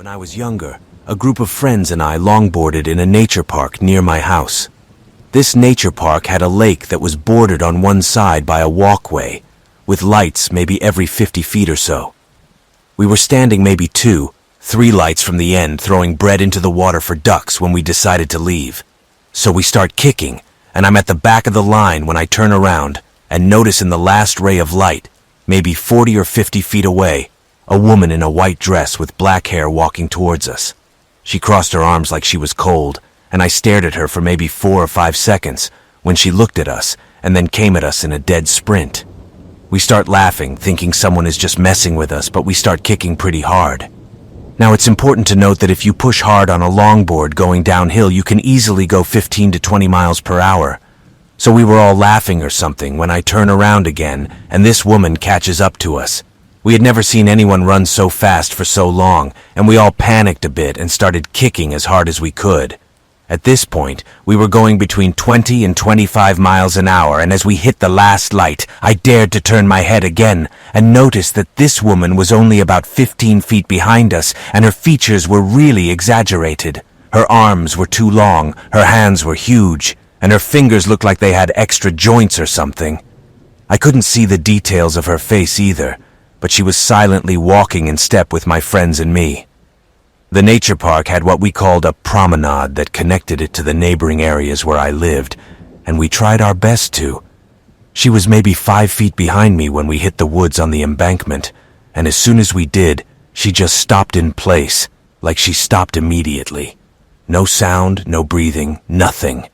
When I was younger, a group of friends and I longboarded in a nature park near my house. This nature park had a lake that was bordered on one side by a walkway, with lights maybe every 50 feet or so. We were standing maybe 2, 3 lights from the end throwing bread into the water for ducks when we decided to leave. So we start kicking, and I'm at the back of the line when I turn around and notice in the last ray of light, maybe 40 or 50 feet away, a woman in a white dress with black hair walking towards us. She crossed her arms like she was cold, and I stared at her for maybe 4 or 5 seconds when she looked at us and then came at us in a dead sprint. We start laughing, thinking someone is just messing with us, but we start kicking pretty hard. Now it's important to note that if you push hard on a longboard going downhill, you can easily go 15 to 20 miles per hour. So we were all laughing or something when I turn around again and this woman catches up to us. We had never seen anyone run so fast for so long, and we all panicked a bit and started kicking as hard as we could. At this point, we were going between 20 and 25 miles an hour, and as we hit the last light, I dared to turn my head again and noticed that this woman was only about 15 feet behind us, and her features were really exaggerated. Her arms were too long, her hands were huge, and her fingers looked like they had extra joints or something. I couldn't see the details of her face either, but she was silently walking in step with my friends and me. The nature park had what we called a promenade that connected it to the neighboring areas where I lived, and we tried our best to. She was maybe 5 feet behind me when we hit the woods on the embankment, and as soon as we did, she just stopped in place, like she stopped immediately. No sound, no breathing, nothing.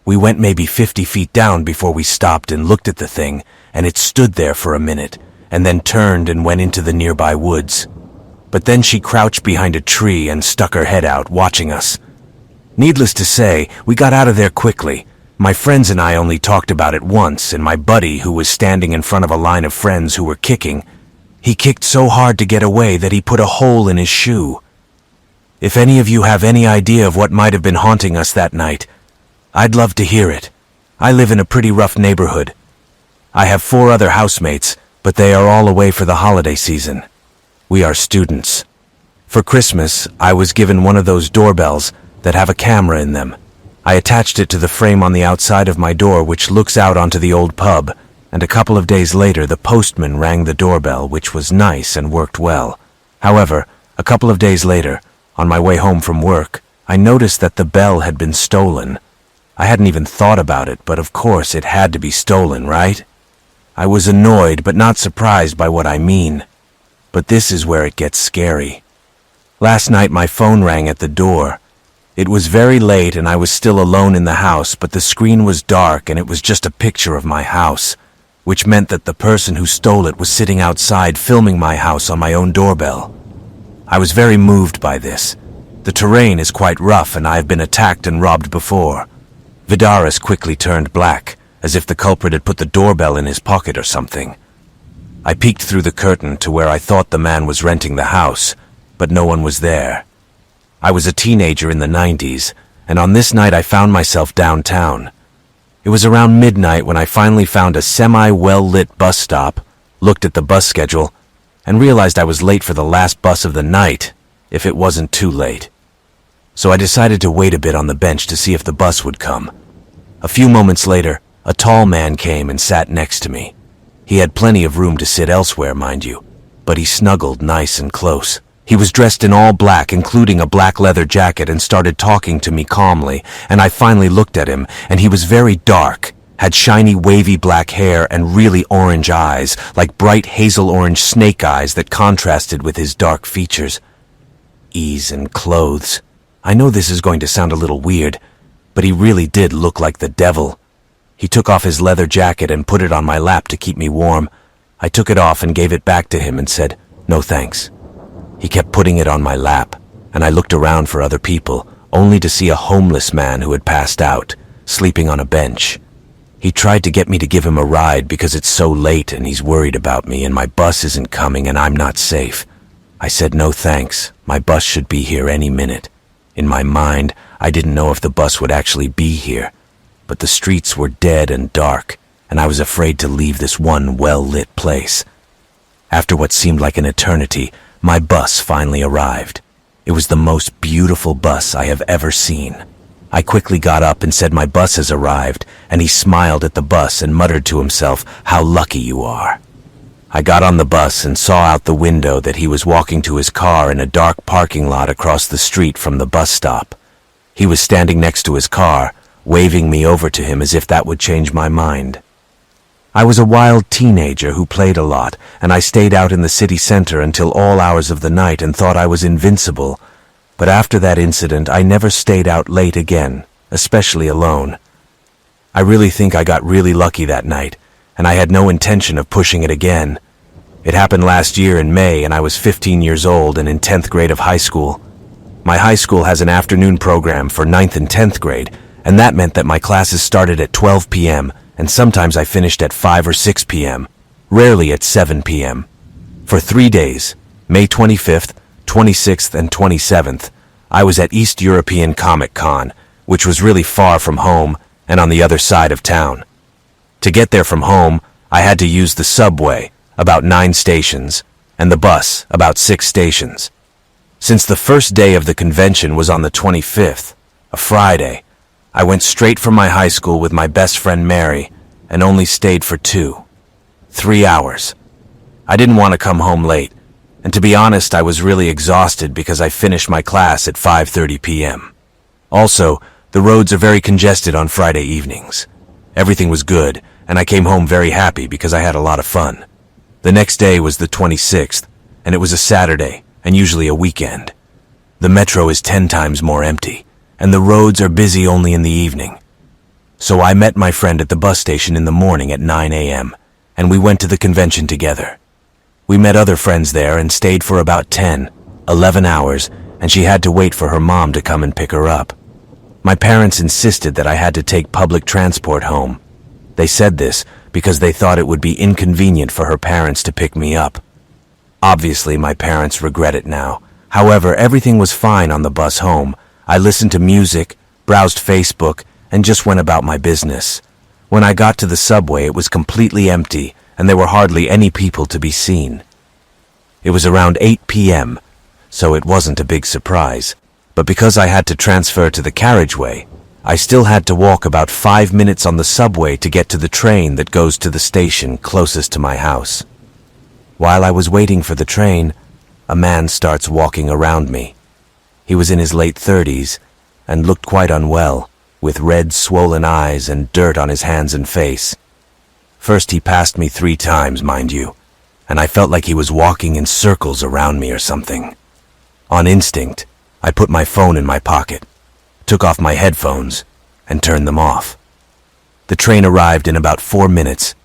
We went maybe 50 feet down before we stopped and looked at the thing, and it stood there for a minute, and then turned and went into the nearby woods. But then she crouched behind a tree and stuck her head out, watching us. Needless to say, we got out of there quickly. My friends and I only talked about it once, and my buddy, who was standing in front of a line of friends who were kicking, he kicked so hard to get away that he put a hole in his shoe. If any of you have any idea of what might have been haunting us that night, I'd love to hear it. I live in a pretty rough neighborhood. I have 4 other housemates, but they are all away for the holiday season. We are students. For Christmas, I was given one of those doorbells that have a camera in them. I attached it to the frame on the outside of my door, which looks out onto the old pub, and a couple of days later the postman rang the doorbell, which was nice and worked well. However, a couple of days later, on my way home from work, I noticed that the bell had been stolen. I hadn't even thought about it, but of course it had to be stolen, right? I was annoyed but not surprised by what I mean. But this is where it gets scary. Last night my phone rang at the door. It was very late and I was still alone in the house, but the screen was dark and it was just a picture of my house, which meant that the person who stole it was sitting outside filming my house on my own doorbell. I was very moved by this. The terrain is quite rough and I have been attacked and robbed before. Vidaris quickly turned black, as if the culprit had put the doorbell in his pocket or something. I peeked through the curtain to where I thought the man was renting the house, but no one was there. I was a teenager in the 90s, and on this night I found myself downtown. It was around midnight when I finally found a semi-well-lit bus stop, looked at the bus schedule, and realized I was late for the last bus of the night, if it wasn't too late. So I decided to wait a bit on the bench to see if the bus would come. A few moments later, a tall man came and sat next to me. He had plenty of room to sit elsewhere, mind you, but he snuggled nice and close. He was dressed in all black, including a black leather jacket, and started talking to me calmly, and I finally looked at him, and he was very dark, had shiny wavy black hair and really orange eyes, like bright hazel orange snake eyes that contrasted with his dark features. Ease and clothes. I know this is going to sound a little weird, but he really did look like the devil. He took off his leather jacket and put it on my lap to keep me warm. I took it off and gave it back to him and said, "No thanks." He kept putting it on my lap, and I looked around for other people, only to see a homeless man who had passed out, sleeping on a bench. He tried to get me to give him a ride because it's so late and he's worried about me and my bus isn't coming and I'm not safe. I said no thanks, my bus should be here any minute. In my mind, I didn't know if the bus would actually be here, but the streets were dead and dark, and I was afraid to leave this one well-lit place. After what seemed like an eternity, my bus finally arrived. It was the most beautiful bus I have ever seen. I quickly got up and said my bus has arrived, and he smiled at the bus and muttered to himself, "How lucky you are." I got on the bus and saw out the window that he was walking to his car in a dark parking lot across the street from the bus stop. He was standing next to his car, waving me over to him as if that would change my mind. I was a wild teenager who played a lot, and I stayed out in the city center until all hours of the night and thought I was invincible. But after that incident, I never stayed out late again, especially alone. I really think I got really lucky that night, and I had no intention of pushing it again. It happened last year in May, and I was 15 years old and in 10th grade of high school. My high school has an afternoon program for 9th and 10th grade, and that meant that my classes started at 12 p.m., and sometimes I finished at 5 or 6 p.m., rarely at 7 p.m. For 3 days, May 25th, 26th, and 27th, I was at East European Comic Con, which was really far from home and on the other side of town. To get there from home, I had to use the subway, about 9 stations, and the bus, about 6 stations. Since the first day of the convention was on the 25th, a Friday, I went straight from my high school with my best friend Mary and only stayed for 3 hours. I didn't want to come home late, and to be honest, I was really exhausted because I finished my class at 5:30 p.m. Also, the roads are very congested on Friday evenings. Everything was good, and I came home very happy because I had a lot of fun. The next day was the 26th, and it was a Saturday, and usually a weekend. The metro is 10 times more empty, and the roads are busy only in the evening. So I met my friend at the bus station in the morning at 9 a.m., and we went to the convention together. We met other friends there and stayed for about 11 hours, and she had to wait for her mom to come and pick her up. My parents insisted that I had to take public transport home. They said this because they thought it would be inconvenient for her parents to pick me up. Obviously, my parents regret it now. However, everything was fine on the bus home. I listened to music, browsed Facebook, and just went about my business. When I got to the subway, it was completely empty, and there were hardly any people to be seen. It was around 8 p.m., so it wasn't a big surprise. But because I had to transfer to the carriageway, I still had to walk about 5 minutes on the subway to get to the train that goes to the station closest to my house. While I was waiting for the train, a man starts walking around me. He was in his late 30s and looked quite unwell, with red, swollen eyes and dirt on his hands and face. First, he passed me 3 times, mind you, and I felt like he was walking in circles around me or something. On instinct, I put my phone in my pocket, took off my headphones, and turned them off. The train arrived in about 4 minutes,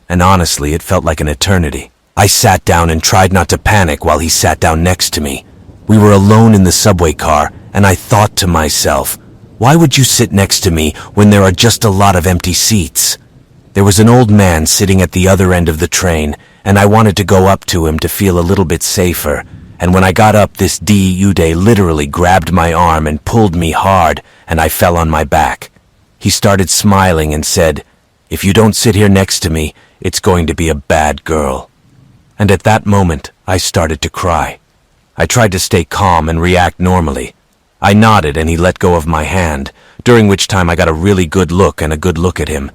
and honestly, it felt like an eternity. I sat down and tried not to panic while he sat down next to me. We were alone in the subway car, and I thought to myself, why would you sit next to me when there are just a lot of empty seats? There was an old man sitting at the other end of the train, and I wanted to go up to him to feel a little bit safer. And when I got up, this dude literally grabbed my arm and pulled me hard, and I fell on my back. He started smiling and said, "If you don't sit here next to me, it's going to be a bad girl." And at that moment, I started to cry. I tried to stay calm and react normally. I nodded and he let go of my hand, during which time I got a really good look at him.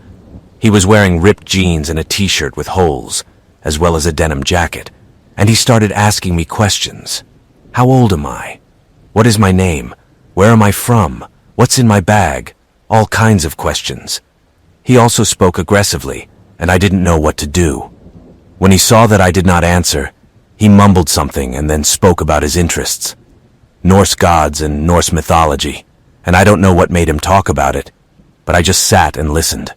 He was wearing ripped jeans and a t-shirt with holes, as well as a denim jacket, and he started asking me questions. How old am I? What is my name? Where am I from? What's in my bag? All kinds of questions. He also spoke aggressively, and I didn't know what to do. When he saw that I did not answer, he mumbled something and then spoke about his interests. Norse gods and Norse mythology, and I don't know what made him talk about it, but I just sat and listened.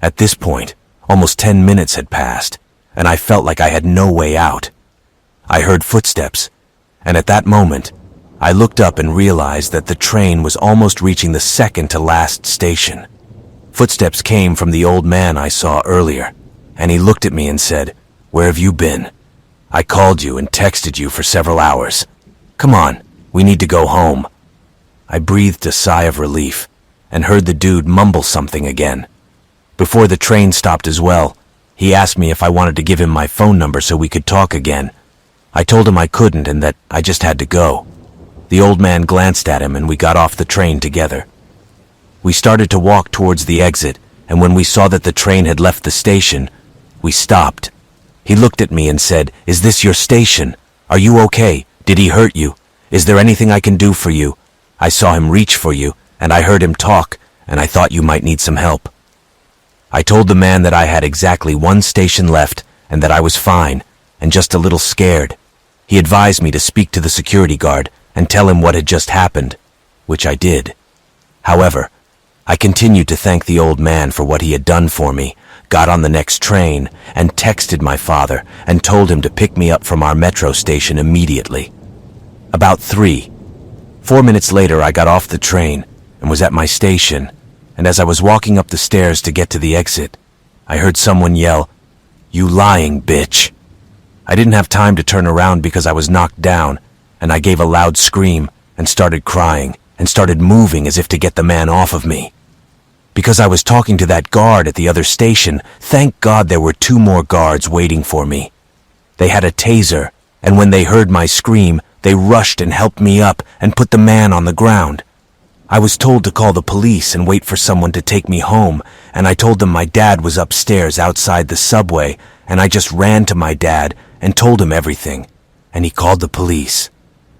At this point, almost 10 minutes had passed, and I felt like I had no way out. I heard footsteps, and at that moment, I looked up and realized that the train was almost reaching the second to last station. Footsteps came from the old man I saw earlier, and he looked at me and said, "Where have you been? I called you and texted you for several hours. Come on, we need to go home." I breathed a sigh of relief and heard the dude mumble something again. Before the train stopped as well, he asked me if I wanted to give him my phone number so we could talk again. I told him I couldn't and that I just had to go. The old man glanced at him and we got off the train together. We started to walk towards the exit, and when we saw that the train had left the station, we stopped. He looked at me and said, "Is this your station? Are you okay? Did he hurt you? Is there anything I can do for you? I saw him reach for you, and I heard him talk, and I thought you might need some help." I told the man that I had exactly one station left, and that I was fine, and just a little scared. He advised me to speak to the security guard and tell him what had just happened, which I did. However, I continued to thank the old man for what he had done for me, got on the next train, and texted my father and told him to pick me up from our metro station immediately. About 4 minutes later, I got off the train and was at my station, and as I was walking up the stairs to get to the exit, I heard someone yell, "You lying bitch." I didn't have time to turn around because I was knocked down, and I gave a loud scream and started crying and started moving as if to get the man off of me. Because I was talking to that guard at the other station, thank God there were 2 more guards waiting for me. They had a taser, and when they heard my scream, they rushed and helped me up and put the man on the ground. I was told to call the police and wait for someone to take me home, and I told them my dad was upstairs outside the subway, and I just ran to my dad and told him everything, and he called the police.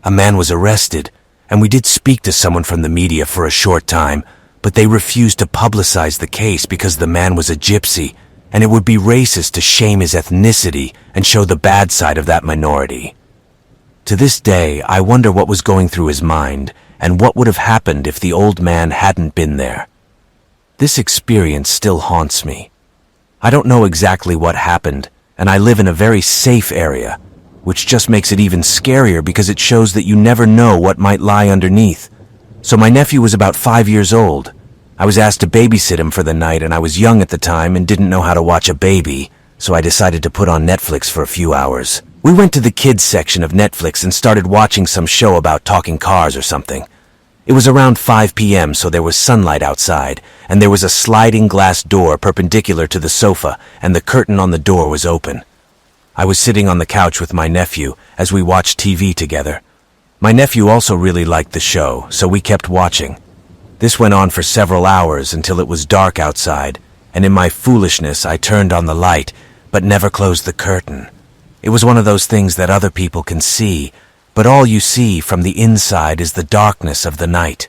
A man was arrested, and we did speak to someone from the media for a short time, but they refused to publicize the case because the man was a gypsy, and it would be racist to shame his ethnicity and show the bad side of that minority. To this day, I wonder what was going through his mind and what would have happened if the old man hadn't been there. This experience still haunts me. I don't know exactly what happened, and I live in a very safe area, which just makes it even scarier because it shows that you never know what might lie underneath. So my nephew was about 5 years old. I was asked to babysit him for the night, and I was young at the time and didn't know how to watch a baby, so I decided to put on Netflix for a few hours. We went to the kids section of Netflix and started watching some show about talking cars or something. It was around 5 p.m., so there was sunlight outside, and there was a sliding glass door perpendicular to the sofa, and the curtain on the door was open. I was sitting on the couch with my nephew as we watched TV together. My nephew also really liked the show, so we kept watching. This went on for several hours until it was dark outside, and in my foolishness I turned on the light, but never closed the curtain. It was one of those things that other people can see, but all you see from the inside is the darkness of the night.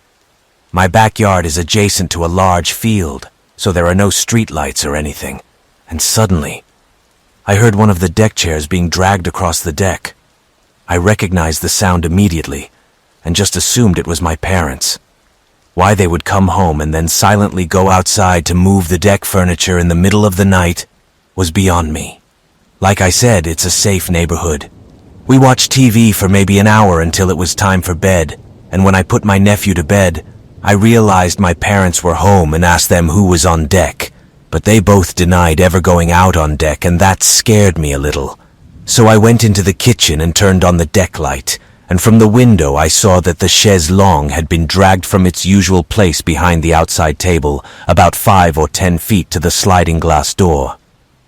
My backyard is adjacent to a large field, so there are no street lights or anything, and suddenly, I heard one of the deck chairs being dragged across the deck. I recognized the sound immediately, and just assumed it was my parents. Why they would come home and then silently go outside to move the deck furniture in the middle of the night was beyond me. Like I said, it's a safe neighborhood. We watched TV for maybe an hour until it was time for bed, and when I put my nephew to bed, I realized my parents were home and asked them who was on deck, but they both denied ever going out on deck, and that scared me a little. So I went into the kitchen and turned on the deck light, and from the window I saw that the chaise longue had been dragged from its usual place behind the outside table, about 5 or 10 feet to the sliding glass door.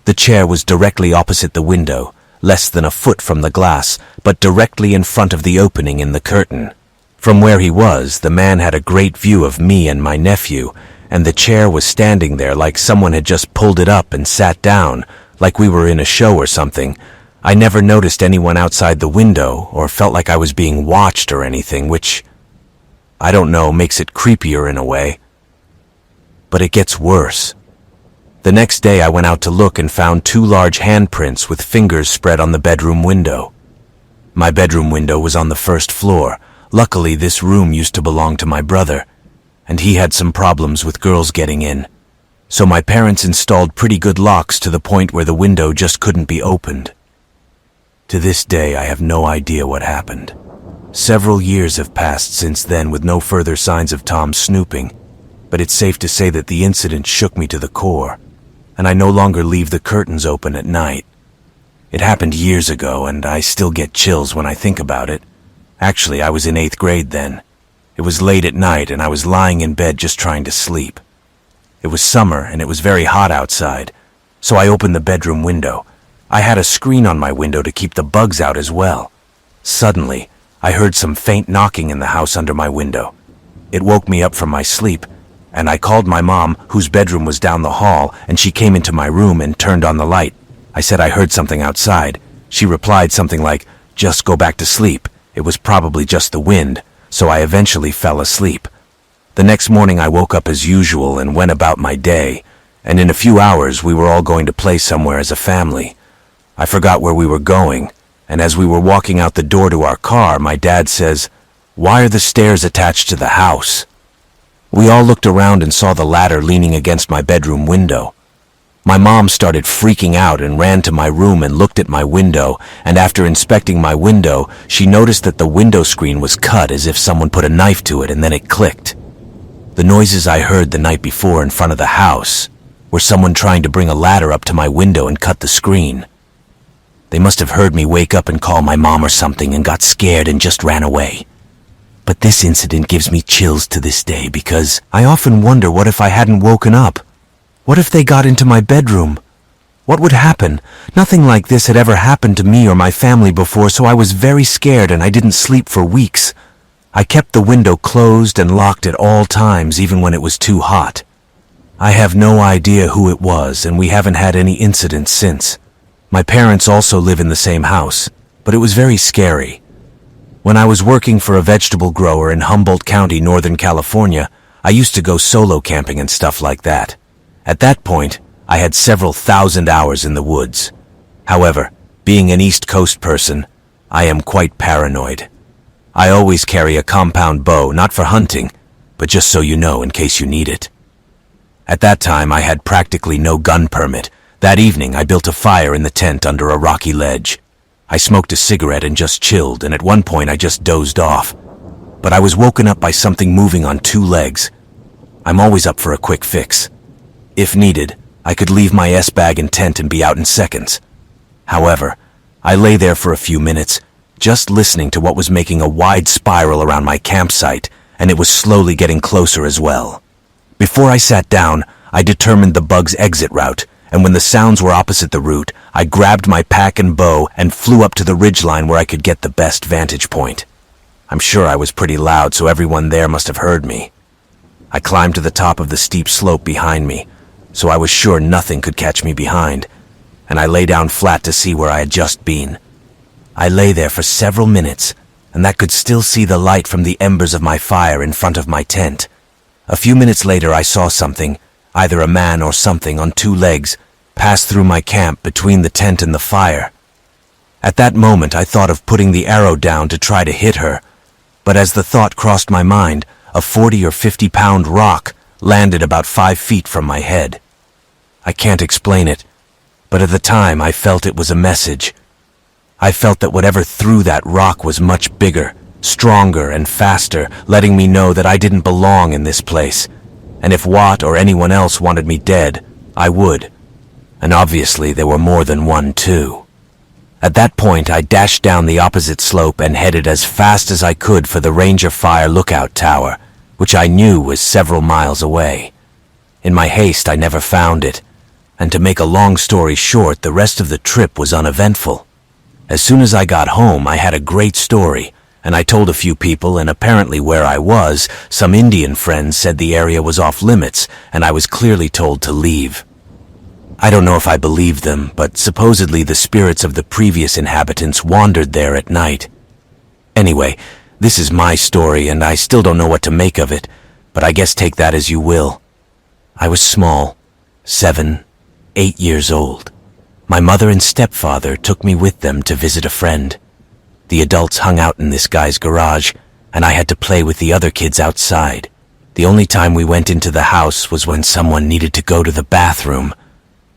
The chair was directly opposite the window, less than a foot from the glass, but directly in front of the opening in the curtain. From where he was, the man had a great view of me and my nephew, and the chair was standing there like someone had just pulled it up and sat down, like we were in a show or something. I never noticed anyone outside the window or felt like I was being watched or anything, which, I don't know, makes it creepier in a way. But it gets worse. The next day I went out to look and found 2 large handprints with fingers spread on the bedroom window. My bedroom window was on the 1st floor. Luckily, this room used to belong to my brother, and he had some problems with girls getting in. So my parents installed pretty good locks to the point where the window just couldn't be opened. To this day, I have no idea what happened. Several years have passed since then with no further signs of Tom snooping, but it's safe to say that the incident shook me to the core, and I no longer leave the curtains open at night. It happened years ago, and I still get chills when I think about it. Actually, I was in 8th grade then. It was late at night, and I was lying in bed just trying to sleep. It was summer, and it was very hot outside, so I opened the bedroom window. I had a screen on my window to keep the bugs out as well. Suddenly, I heard some faint knocking in the house under my window. It woke me up from my sleep, and I called my mom, whose bedroom was down the hall, and she came into my room and turned on the light. I said I heard something outside. She replied something like, "Just go back to sleep." It was probably just the wind, so I eventually fell asleep. The next morning I woke up as usual and went about my day, and in a few hours we were all going to play somewhere as a family. I forgot where we were going, and as we were walking out the door to our car, my dad says, "Why are the stairs attached to the house?" We all looked around and saw the ladder leaning against my bedroom window. My mom started freaking out and ran to my room and looked at my window, and after inspecting my window, she noticed that the window screen was cut as if someone put a knife to it, and then it clicked. The noises I heard the night before in front of the house were someone trying to bring a ladder up to my window and cut the screen. They must have heard me wake up and call my mom or something and got scared and just ran away. But this incident gives me chills to this day because I often wonder, what if I hadn't woken up? What if they got into my bedroom? What would happen? Nothing like this had ever happened to me or my family before, so I was very scared and I didn't sleep for weeks. I kept the window closed and locked at all times, even when it was too hot. I have no idea who it was, and we haven't had any incidents since. My parents also live in the same house, but it was very scary. When I was working for a vegetable grower in Humboldt County, Northern California, I used to go solo camping and stuff like that. At that point, I had several thousand hours in the woods. However, being an East Coast person, I am quite paranoid. I always carry a compound bow, not for hunting, but just so you know, in case you need it. At that time, I had practically no gun permit. That evening, I built a fire in the tent under a rocky ledge. I smoked a cigarette and just chilled, and at one point I just dozed off. But I was woken up by something moving on two legs. I'm always up for a quick fix. If needed, I could leave my S-bag and tent and be out in seconds. However, I lay there for a few minutes, just listening to what was making a wide spiral around my campsite, and it was slowly getting closer as well. Before I sat down, I determined the bug's exit route, and when the sounds were opposite the route, I grabbed my pack and bow and flew up to the ridgeline where I could get the best vantage point. I'm sure I was pretty loud, so everyone there must have heard me. I climbed to the top of the steep slope behind me, so I was sure nothing could catch me behind, and I lay down flat to see where I had just been. I lay there for several minutes, and that could still see the light from the embers of my fire in front of my tent. A few minutes later I saw something, either a man or something on two legs, pass through my camp between the tent and the fire. At that moment I thought of putting the arrow down to try to hit her, but as the thought crossed my mind, a 40 or 50-pound rock landed about 5 feet from my head. I can't explain it, but at the time I felt it was a message. I felt that whatever threw that rock was much bigger, stronger, and faster, letting me know that I didn't belong in this place, and if Watt or anyone else wanted me dead, I would. And obviously there were more than one, too. At that point, I dashed down the opposite slope and headed as fast as I could for the Ranger Fire Lookout Tower, which I knew was several miles away. In my haste, I never found it, and to make a long story short, the rest of the trip was uneventful. As soon as I got home, I had a great story, and I told a few people, and apparently where I was, some Indian friends said the area was off limits, and I was clearly told to leave. I don't know if I believed them, but supposedly the spirits of the previous inhabitants wandered there at night. Anyway, this is my story, and I still don't know what to make of it, but I guess take that as you will. I was small, 7, 8 years old. My mother and stepfather took me with them to visit a friend. The adults hung out in this guy's garage, and I had to play with the other kids outside. The only time we went into the house was when someone needed to go to the bathroom.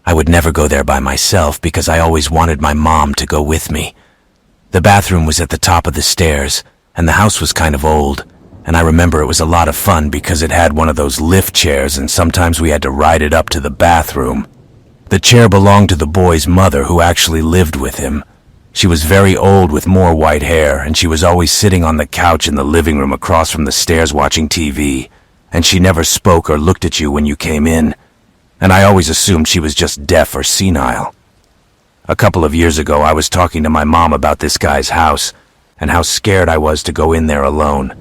I would never go there by myself because I always wanted my mom to go with me. The bathroom was at the top of the stairs, and the house was kind of old, and I remember it was a lot of fun because it had one of those lift chairs, and sometimes we had to ride it up to the bathroom. The chair belonged to the boy's mother, who actually lived with him. She was very old with more white hair, and she was always sitting on the couch in the living room across from the stairs watching TV, and she never spoke or looked at you when you came in, and I always assumed she was just deaf or senile. A couple of years ago, I was talking to my mom about this guy's house, and how scared I was to go in there alone.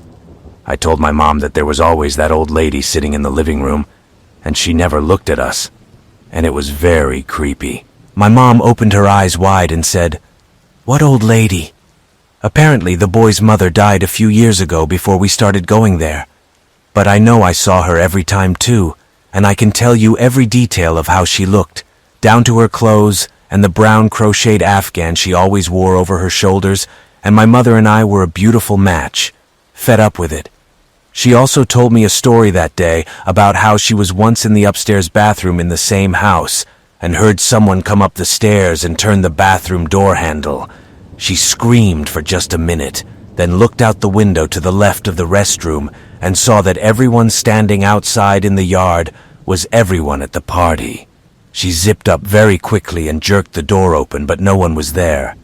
I told my mom that there was always that old lady sitting in the living room, and she never looked at us, and it was very creepy. My mom opened her eyes wide and said, "What old lady?" Apparently, the boy's mother died a few years ago before we started going there. But I know I saw her every time too, and I can tell you every detail of how she looked, down to her clothes and the brown crocheted afghan she always wore over her shoulders, and my mother and I were a beautiful match, fed up with it. She also told me a story that day about how she was once in the upstairs bathroom in the same house and heard someone come up the stairs and turn the bathroom door handle. She screamed for just a minute, then looked out the window to the left of the restroom and saw that everyone standing outside in the yard was everyone at the party. She zipped up very quickly and jerked the door open, but no one was there.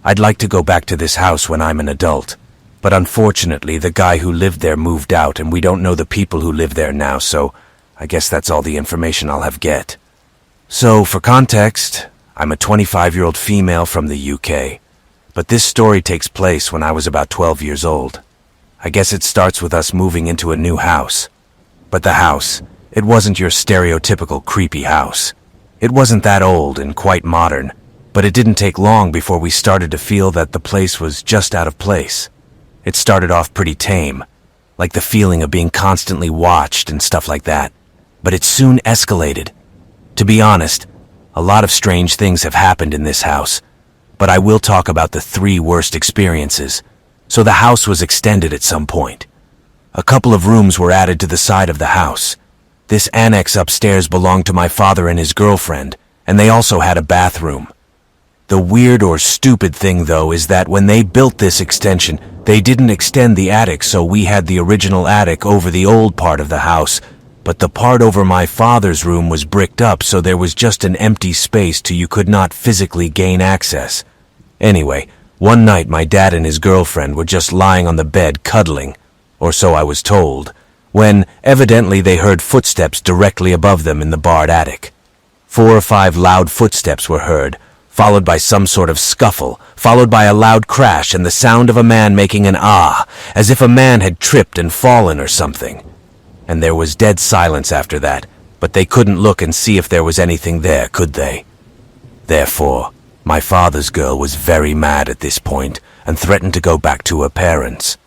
I'd like to go back to this house when I'm an adult, but unfortunately the guy who lived there moved out and we don't know the people who live there now, so I guess that's all the information I'll have get. So, for context, I'm a 25-year-old female from the UK, but this story takes place when I was about 12 years old. I guess it starts with us moving into a new house. But the house, it wasn't your stereotypical creepy house. It wasn't that old and quite modern, but it didn't take long before we started to feel that the place was just out of place. It started off pretty tame, like the feeling of being constantly watched and stuff like that, but it soon escalated. To be honest, a lot of strange things have happened in this house, but I will talk about the 3 worst experiences. So the house was extended at some point. A couple of rooms were added to the side of the house. This annex upstairs belonged to my father and his girlfriend, and they also had a bathroom. The weird or stupid thing, though, is that when they built this extension, they didn't extend the attic, so we had the original attic over the old part of the house, but the part over my father's room was bricked up, so there was just an empty space till you could not physically gain access. Anyway, one night my dad and his girlfriend were just lying on the bed cuddling, or so I was told, when evidently they heard footsteps directly above them in the barred attic. 4 or 5 loud footsteps were heard, followed by some sort of scuffle, followed by a loud crash and the sound of a man making an ah, as if a man had tripped and fallen or something. And there was dead silence after that, but they couldn't look and see if there was anything there, could they? Therefore, my father's girl was very mad at this point and threatened to go back to her parents.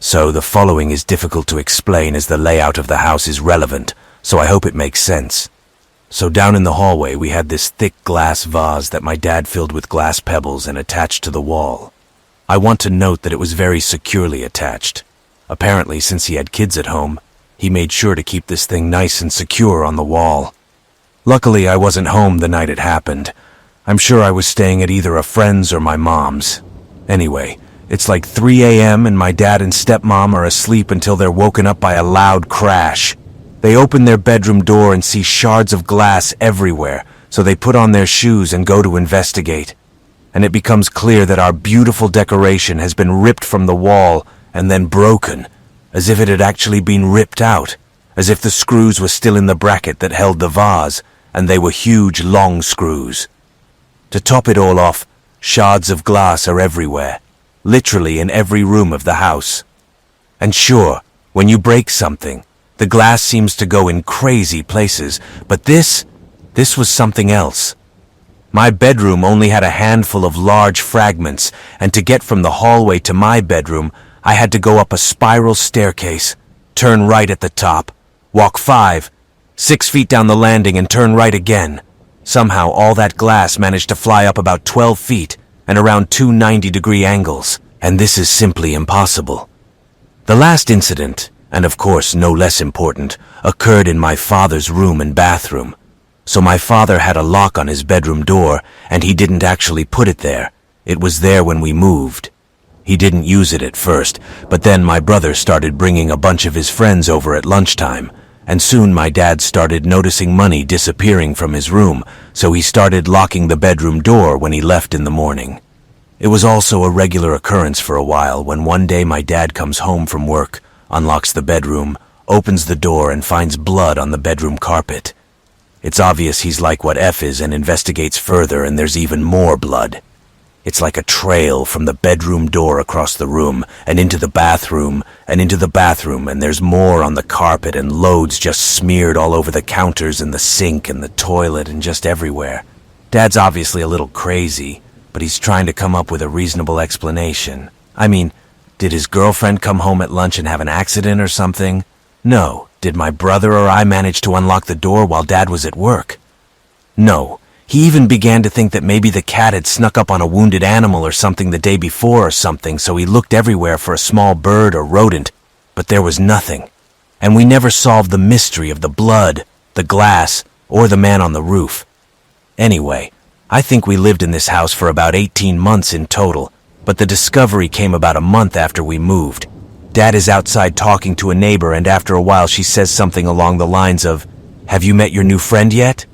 So the following is difficult to explain as the layout of the house is relevant, so I hope it makes sense. So down in the hallway we had this thick glass vase that my dad filled with glass pebbles and attached to the wall. I want to note that it was very securely attached. Apparently, since he had kids at home, he made sure to keep this thing nice and secure on the wall. Luckily, I wasn't home the night it happened. I'm sure I was staying at either a friend's or my mom's. Anyway, it's like 3 a.m. and my dad and stepmom are asleep until they're woken up by a loud crash. They open their bedroom door and see shards of glass everywhere, so they put on their shoes and go to investigate. And it becomes clear that our beautiful decoration has been ripped from the wall and then broken, as if it had actually been ripped out, as if the screws were still in the bracket that held the vase, and they were huge, long screws. To top it all off, shards of glass are everywhere, literally in every room of the house. And sure, when you break something, the glass seems to go in crazy places, but this was something else. My bedroom only had a handful of large fragments, and to get from the hallway to my bedroom, I had to go up a spiral staircase, turn right at the top, walk 5, 6 feet down the landing and turn right again. Somehow all that glass managed to fly up about 12 feet and around 2 90-degree angles, and this is simply impossible. The last incident, and of course no less important, occurred in my father's room and bathroom. So my father had a lock on his bedroom door, and he didn't actually put it there. It was there when we moved. He didn't use it at first, but then my brother started bringing a bunch of his friends over at lunchtime, and soon my dad started noticing money disappearing from his room, so he started locking the bedroom door when he left in the morning. It was also a regular occurrence for a while when one day my dad comes home from work, unlocks the bedroom, opens the door and finds blood on the bedroom carpet. It's obvious he's like what F is and investigates further, and there's even more blood. It's like a trail from the bedroom door across the room and into the bathroom and into the bathroom, and there's more on the carpet and loads just smeared all over the counters and the sink and the toilet and just everywhere. Dad's obviously a little crazy, but he's trying to come up with a reasonable explanation. I mean, did his girlfriend come home at lunch and have an accident or something? No. Did my brother or I manage to unlock the door while Dad was at work? No. He even began to think that maybe the cat had snuck up on a wounded animal or something the day before or something, so he looked everywhere for a small bird or rodent, but there was nothing. And we never solved the mystery of the blood, the glass, or the man on the roof. Anyway, I think we lived in this house for about 18 months in total, but the discovery came about a month after we moved. Dad is outside talking to a neighbor, and after a while she says something along the lines of, "Have you met your new friend yet?"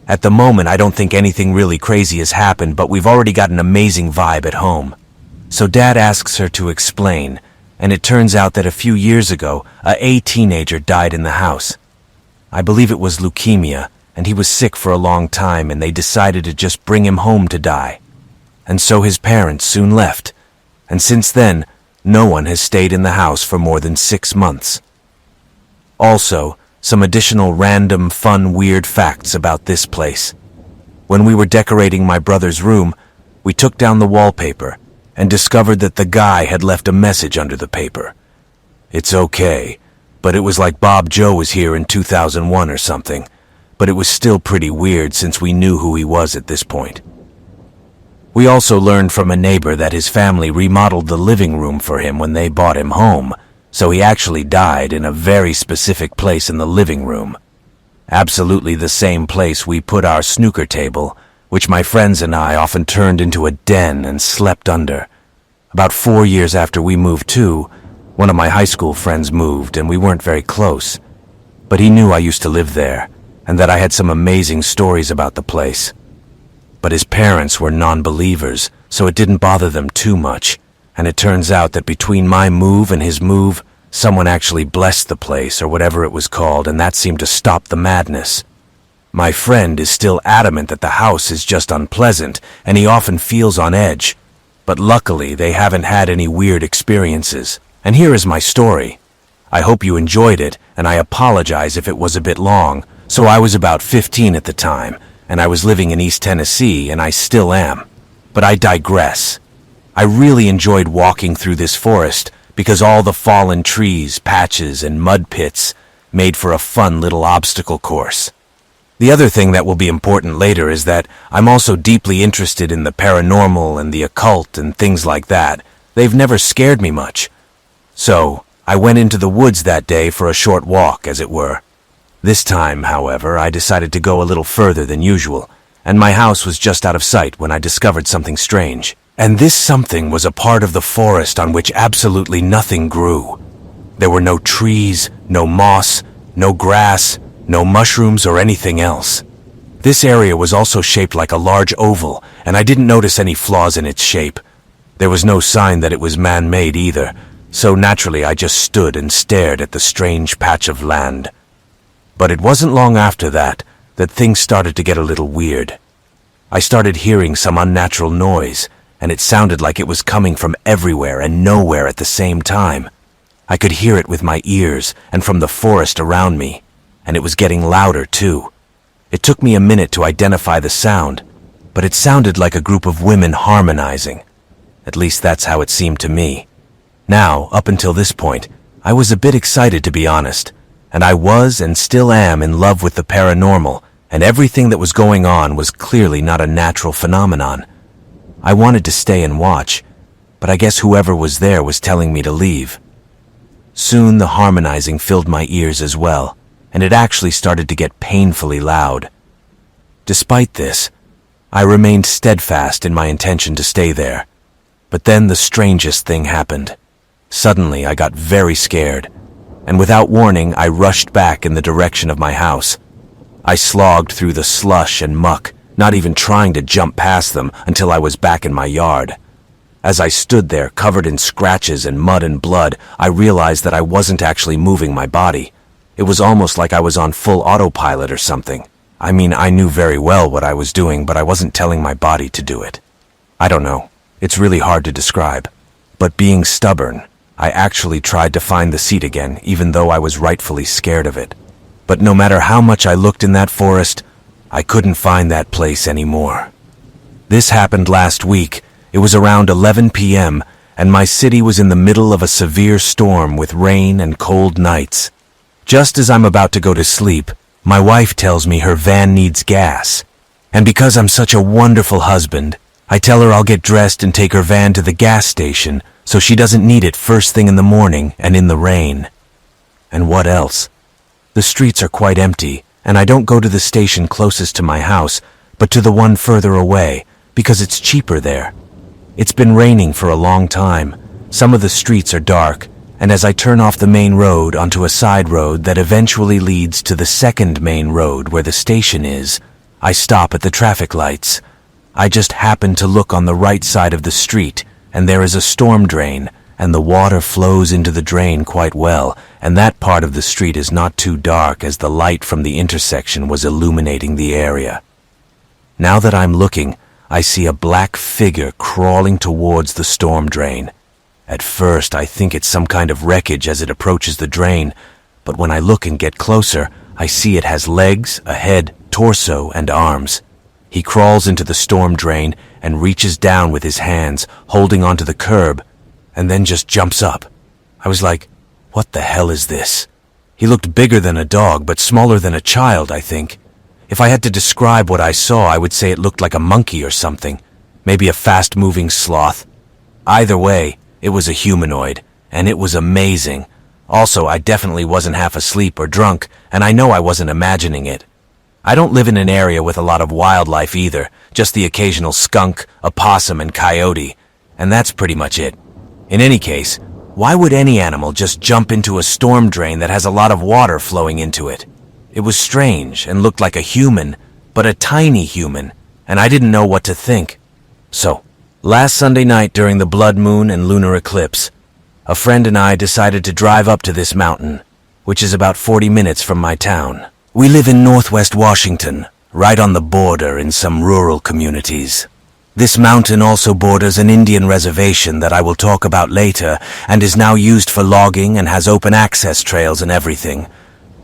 At the moment, I don't think anything really crazy has happened, but we've already got an amazing vibe at home. So Dad asks her to explain, and it turns out that a few years ago, a teenager died in the house. I believe it was leukemia, and he was sick for a long time, and they decided to just bring him home to die. And so his parents soon left, and since then, no one has stayed in the house for more than 6 months. Also, some additional random, fun, weird facts about this place. When we were decorating my brother's room, we took down the wallpaper and discovered that the guy had left a message under the paper. It's okay, but it was like Bob Joe was here in 2001 or something, but it was still pretty weird since we knew who he was at this point. We also learned from a neighbor that his family remodeled the living room for him when they bought him home, so he actually died in a very specific place in the living room. Absolutely the same place we put our snooker table, which my friends and I often turned into a den and slept under. About 4 years after we moved too, one of my high school friends moved, and we weren't very close. But he knew I used to live there, and that I had some amazing stories about the place. But his parents were non-believers, so it didn't bother them too much. And it turns out that between my move and his move, someone actually blessed the place, or whatever it was called, and that seemed to stop the madness. My friend is still adamant that the house is just unpleasant, and he often feels on edge. But luckily, they haven't had any weird experiences. And here is my story. I hope you enjoyed it, and I apologize if it was a bit long. So I was about 15 at the time, and I was living in East Tennessee, and I still am. But I digress. I really enjoyed walking through this forest because all the fallen trees, patches, and mud pits made for a fun little obstacle course. The other thing that will be important later is that I'm also deeply interested in the paranormal and the occult and things like that. They've never scared me much. So, I went into the woods that day for a short walk, as it were. This time, however, I decided to go a little further than usual, and my house was just out of sight when I discovered something strange. And this something was a part of the forest on which absolutely nothing grew. There were no trees, no moss, no grass, no mushrooms or anything else. This area was also shaped like a large oval, and I didn't notice any flaws in its shape. There was no sign that it was man-made either, so naturally I just stood and stared at the strange patch of land. But it wasn't long after that things started to get a little weird. I started hearing some unnatural noise, and it sounded like it was coming from everywhere and nowhere at the same time. I could hear it with my ears and from the forest around me, and it was getting louder too. It took me a minute to identify the sound, but it sounded like a group of women harmonizing. At least that's how it seemed to me. Now, up until this point, I was a bit excited to be honest, and I was and still am in love with the paranormal, and everything that was going on was clearly not a natural phenomenon. I wanted to stay and watch, but I guess whoever was there was telling me to leave. Soon the harmonizing filled my ears as well, and it actually started to get painfully loud. Despite this, I remained steadfast in my intention to stay there. But then the strangest thing happened. Suddenly I got very scared, and without warning I rushed back in the direction of my house. I slogged through the slush and muck, not even trying to jump past them until I was back in my yard. As I stood there, covered in scratches and mud and blood, I realized that I wasn't actually moving my body. It was almost like I was on full autopilot or something. I mean, I knew very well what I was doing, but I wasn't telling my body to do it. I don't know. It's really hard to describe. But being stubborn, I actually tried to find the seat again, even though I was rightfully scared of it. But no matter how much I looked in that forest, I couldn't find that place anymore. This happened last week. It was around 11 p.m., and my city was in the middle of a severe storm with rain and cold nights. Just as I'm about to go to sleep, my wife tells me her van needs gas. And because I'm such a wonderful husband, I tell her I'll get dressed and take her van to the gas station so she doesn't need it first thing in the morning and in the rain. And what else? The streets are quite empty, and I don't go to the station closest to my house, but to the one further away, because it's cheaper there. It's been raining for a long time. Some of the streets are dark, and as I turn off the main road onto a side road that eventually leads to the second main road where the station is, I stop at the traffic lights. I just happen to look on the right side of the street, and there is a storm drain, and the water flows into the drain quite well, and that part of the street is not too dark as the light from the intersection was illuminating the area. Now that I'm looking, I see a black figure crawling towards the storm drain. At first, I think it's some kind of wreckage as it approaches the drain, but when I look and get closer, I see it has legs, a head, torso, and arms. He crawls into the storm drain and reaches down with his hands, holding onto the curb, and then just jumps up. I was like, what the hell is this? He looked bigger than a dog, but smaller than a child, I think. If I had to describe what I saw, I would say it looked like a monkey or something. Maybe a fast-moving sloth. Either way, it was a humanoid, and it was amazing. Also, I definitely wasn't half asleep or drunk, and I know I wasn't imagining it. I don't live in an area with a lot of wildlife either, just the occasional skunk, opossum, and coyote, and that's pretty much it. In any case, why would any animal just jump into a storm drain that has a lot of water flowing into it? It was strange and looked like a human, but a tiny human, and I didn't know what to think. So, last Sunday night during the blood moon and lunar eclipse, a friend and I decided to drive up to this mountain, which is about 40 minutes from my town. We live in northwest Washington, right on the border in some rural communities. This mountain also borders an Indian reservation that I will talk about later and is now used for logging and has open access trails and everything.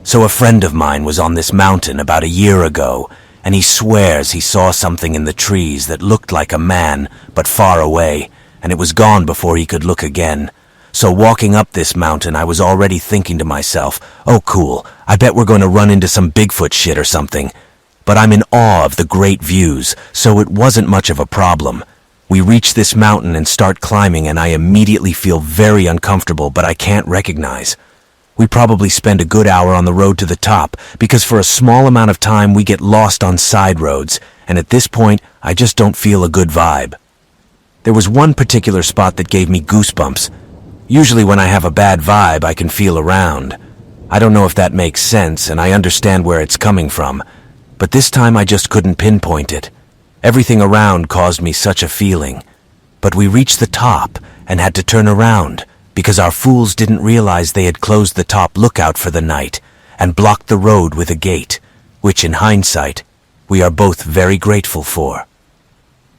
So a friend of mine was on this mountain about a year ago, and he swears he saw something in the trees that looked like a man, but far away, and it was gone before he could look again. So walking up this mountain, I was already thinking to myself, oh cool, I bet we're going to run into some Bigfoot shit or something. But I'm in awe of the great views, so it wasn't much of a problem. We reach this mountain and start climbing, and I immediately feel very uncomfortable, but I can't recognize. We probably spend a good hour on the road to the top, because for a small amount of time we get lost on side roads, and at this point, I just don't feel a good vibe. There was one particular spot that gave me goosebumps. Usually when I have a bad vibe, I can feel around. I don't know if that makes sense, and I understand where it's coming from, but this time I just couldn't pinpoint it. Everything around caused me such a feeling. But we reached the top and had to turn around, because our fools didn't realize they had closed the top lookout for the night and blocked the road with a gate, which in hindsight, we are both very grateful for.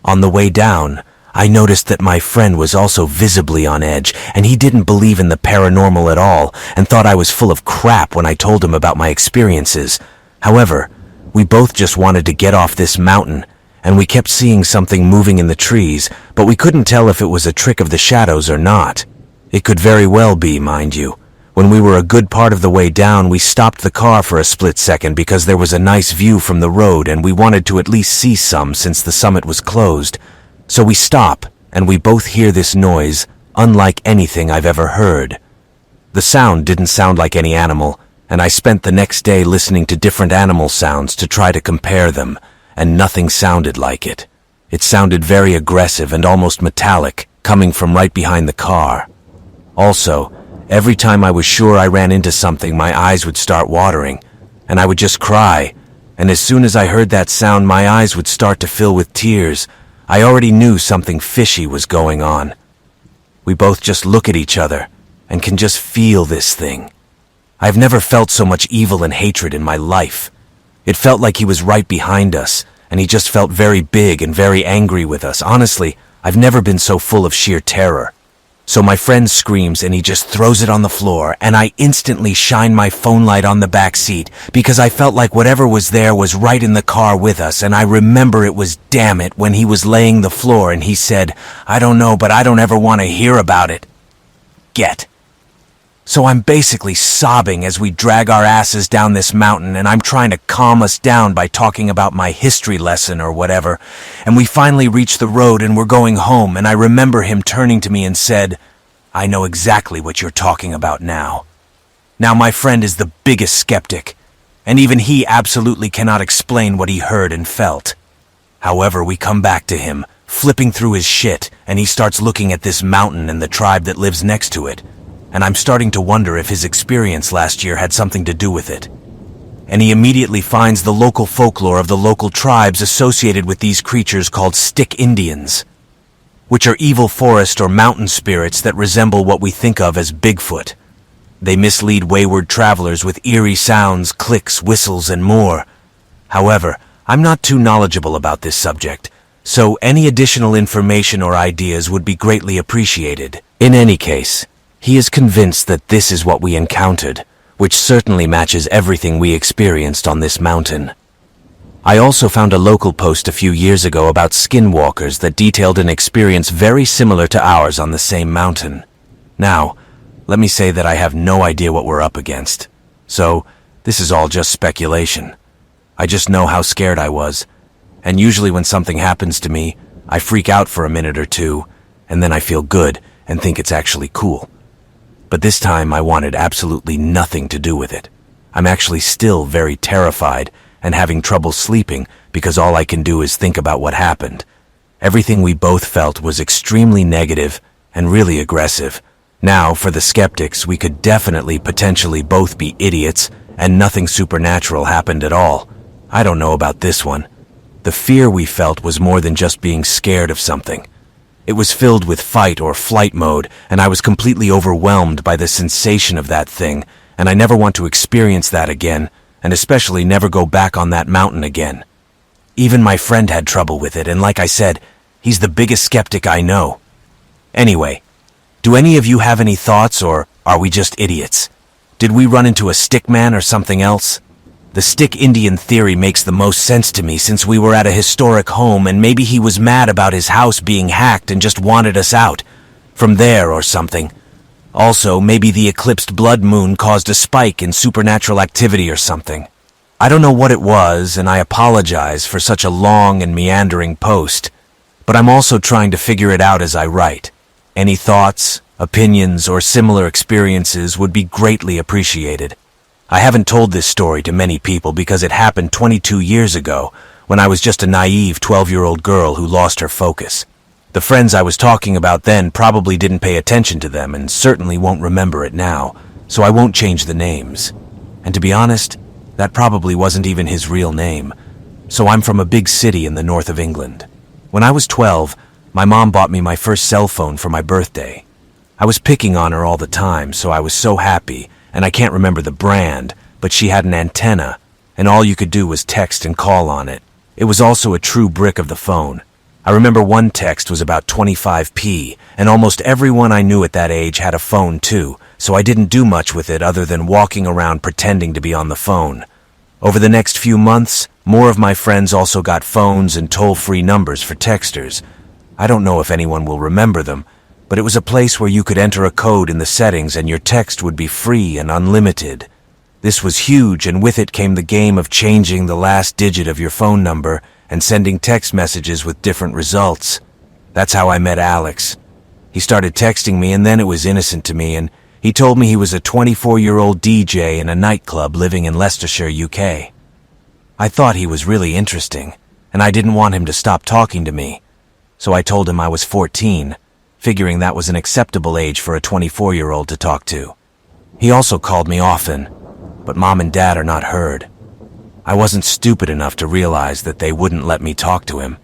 On the way down, I noticed that my friend was also visibly on edge, and he didn't believe in the paranormal at all and thought I was full of crap when I told him about my experiences. However, we both just wanted to get off this mountain, and we kept seeing something moving in the trees, but we couldn't tell if it was a trick of the shadows or not. It could very well be, mind you. When we were a good part of the way down, we stopped the car for a split second because there was a nice view from the road and we wanted to at least see some since the summit was closed. So we stop, and we both hear this noise, unlike anything I've ever heard. The sound didn't sound like any animal, and I spent the next day listening to different animal sounds to try to compare them, and nothing sounded like it. It sounded very aggressive and almost metallic, coming from right behind the car. Also, every time I was sure I ran into something, my eyes would start watering, and I would just cry, and as soon as I heard that sound, my eyes would start to fill with tears. I already knew something fishy was going on. We both just look at each other and can just feel this thing. I've never felt so much evil and hatred in my life. It felt like he was right behind us, and he just felt very big and very angry with us. Honestly, I've never been so full of sheer terror. So my friend screams and he just throws it on the floor, and I instantly shine my phone light on the back seat because I felt like whatever was there was right in the car with us. And I remember it was damn it when he was laying the floor and he said, "I don't know, but I don't ever want to hear about it." So I'm basically sobbing as we drag our asses down this mountain, and I'm trying to calm us down by talking about my history lesson or whatever. And we finally reach the road and we're going home, and I remember him turning to me and said, "I know exactly what you're talking about now." Now my friend is the biggest skeptic, and even he absolutely cannot explain what he heard and felt. However, we come back to him, flipping through his shit, and he starts looking at this mountain and the tribe that lives next to it. And I'm starting to wonder if his experience last year had something to do with it. And he immediately finds the local folklore of the local tribes associated with these creatures called stick Indians, which are evil forest or mountain spirits that resemble what we think of as Bigfoot. They mislead wayward travelers with eerie sounds, clicks, whistles, and more. However, I'm not too knowledgeable about this subject, so any additional information or ideas would be greatly appreciated. In any case, he is convinced that this is what we encountered, which certainly matches everything we experienced on this mountain. I also found a local post a few years ago about skinwalkers that detailed an experience very similar to ours on the same mountain. Now, let me say that I have no idea what we're up against, so this is all just speculation. I just know how scared I was, and usually when something happens to me, I freak out for a minute or two, and then I feel good and think it's actually cool. But this time I wanted absolutely nothing to do with it. I'm actually still very terrified and having trouble sleeping because all I can do is think about what happened. Everything we both felt was extremely negative and really aggressive. Now, for the skeptics, we could definitely potentially both be idiots and nothing supernatural happened at all. I don't know about this one. The fear we felt was more than just being scared of something. It was filled with fight or flight mode, and I was completely overwhelmed by the sensation of that thing, and I never want to experience that again, and especially never go back on that mountain again. Even my friend had trouble with it, and like I said, he's the biggest skeptic I know. Anyway, do any of you have any thoughts, or are we just idiots? Did we run into a stick man or something else? The stick Indian theory makes the most sense to me since we were at a historic home and maybe he was mad about his house being hacked and just wanted us out from there or something. Also, maybe the eclipsed blood moon caused a spike in supernatural activity or something. I don't know what it was, and I apologize for such a long and meandering post, but I'm also trying to figure it out as I write. Any thoughts, opinions, or similar experiences would be greatly appreciated. I haven't told this story to many people because it happened 22 years ago when I was just a naive 12-year-old girl who lost her focus. The friends I was talking about then probably didn't pay attention to them and certainly won't remember it now, so I won't change the names. And to be honest, that probably wasn't even his real name. So I'm from a big city in the north of England. When I was 12, my mom bought me my first cell phone for my birthday. I was picking on her all the time, so I was so happy, and I can't remember the brand, but she had an antenna, and all you could do was text and call on it. It was also a true brick of the phone. I remember one text was about 25p, and almost everyone I knew at that age had a phone too, so I didn't do much with it other than walking around pretending to be on the phone. Over the next few months, more of my friends also got phones and toll-free numbers for texters. I don't know if anyone will remember them, but it was a place where you could enter a code in the settings and your text would be free and unlimited. This was huge, and with it came the game of changing the last digit of your phone number and sending text messages with different results. That's how I met Alex. He started texting me, and then it was innocent to me, and he told me he was a 24-year-old DJ in a nightclub living in Leicestershire, UK. I thought he was really interesting, and I didn't want him to stop talking to me, so I told him I was 14, figuring that was an acceptable age for a 24-year-old to talk to. He also called me often, but Mom and Dad are not heard. I wasn't stupid enough to realize that they wouldn't let me talk to him.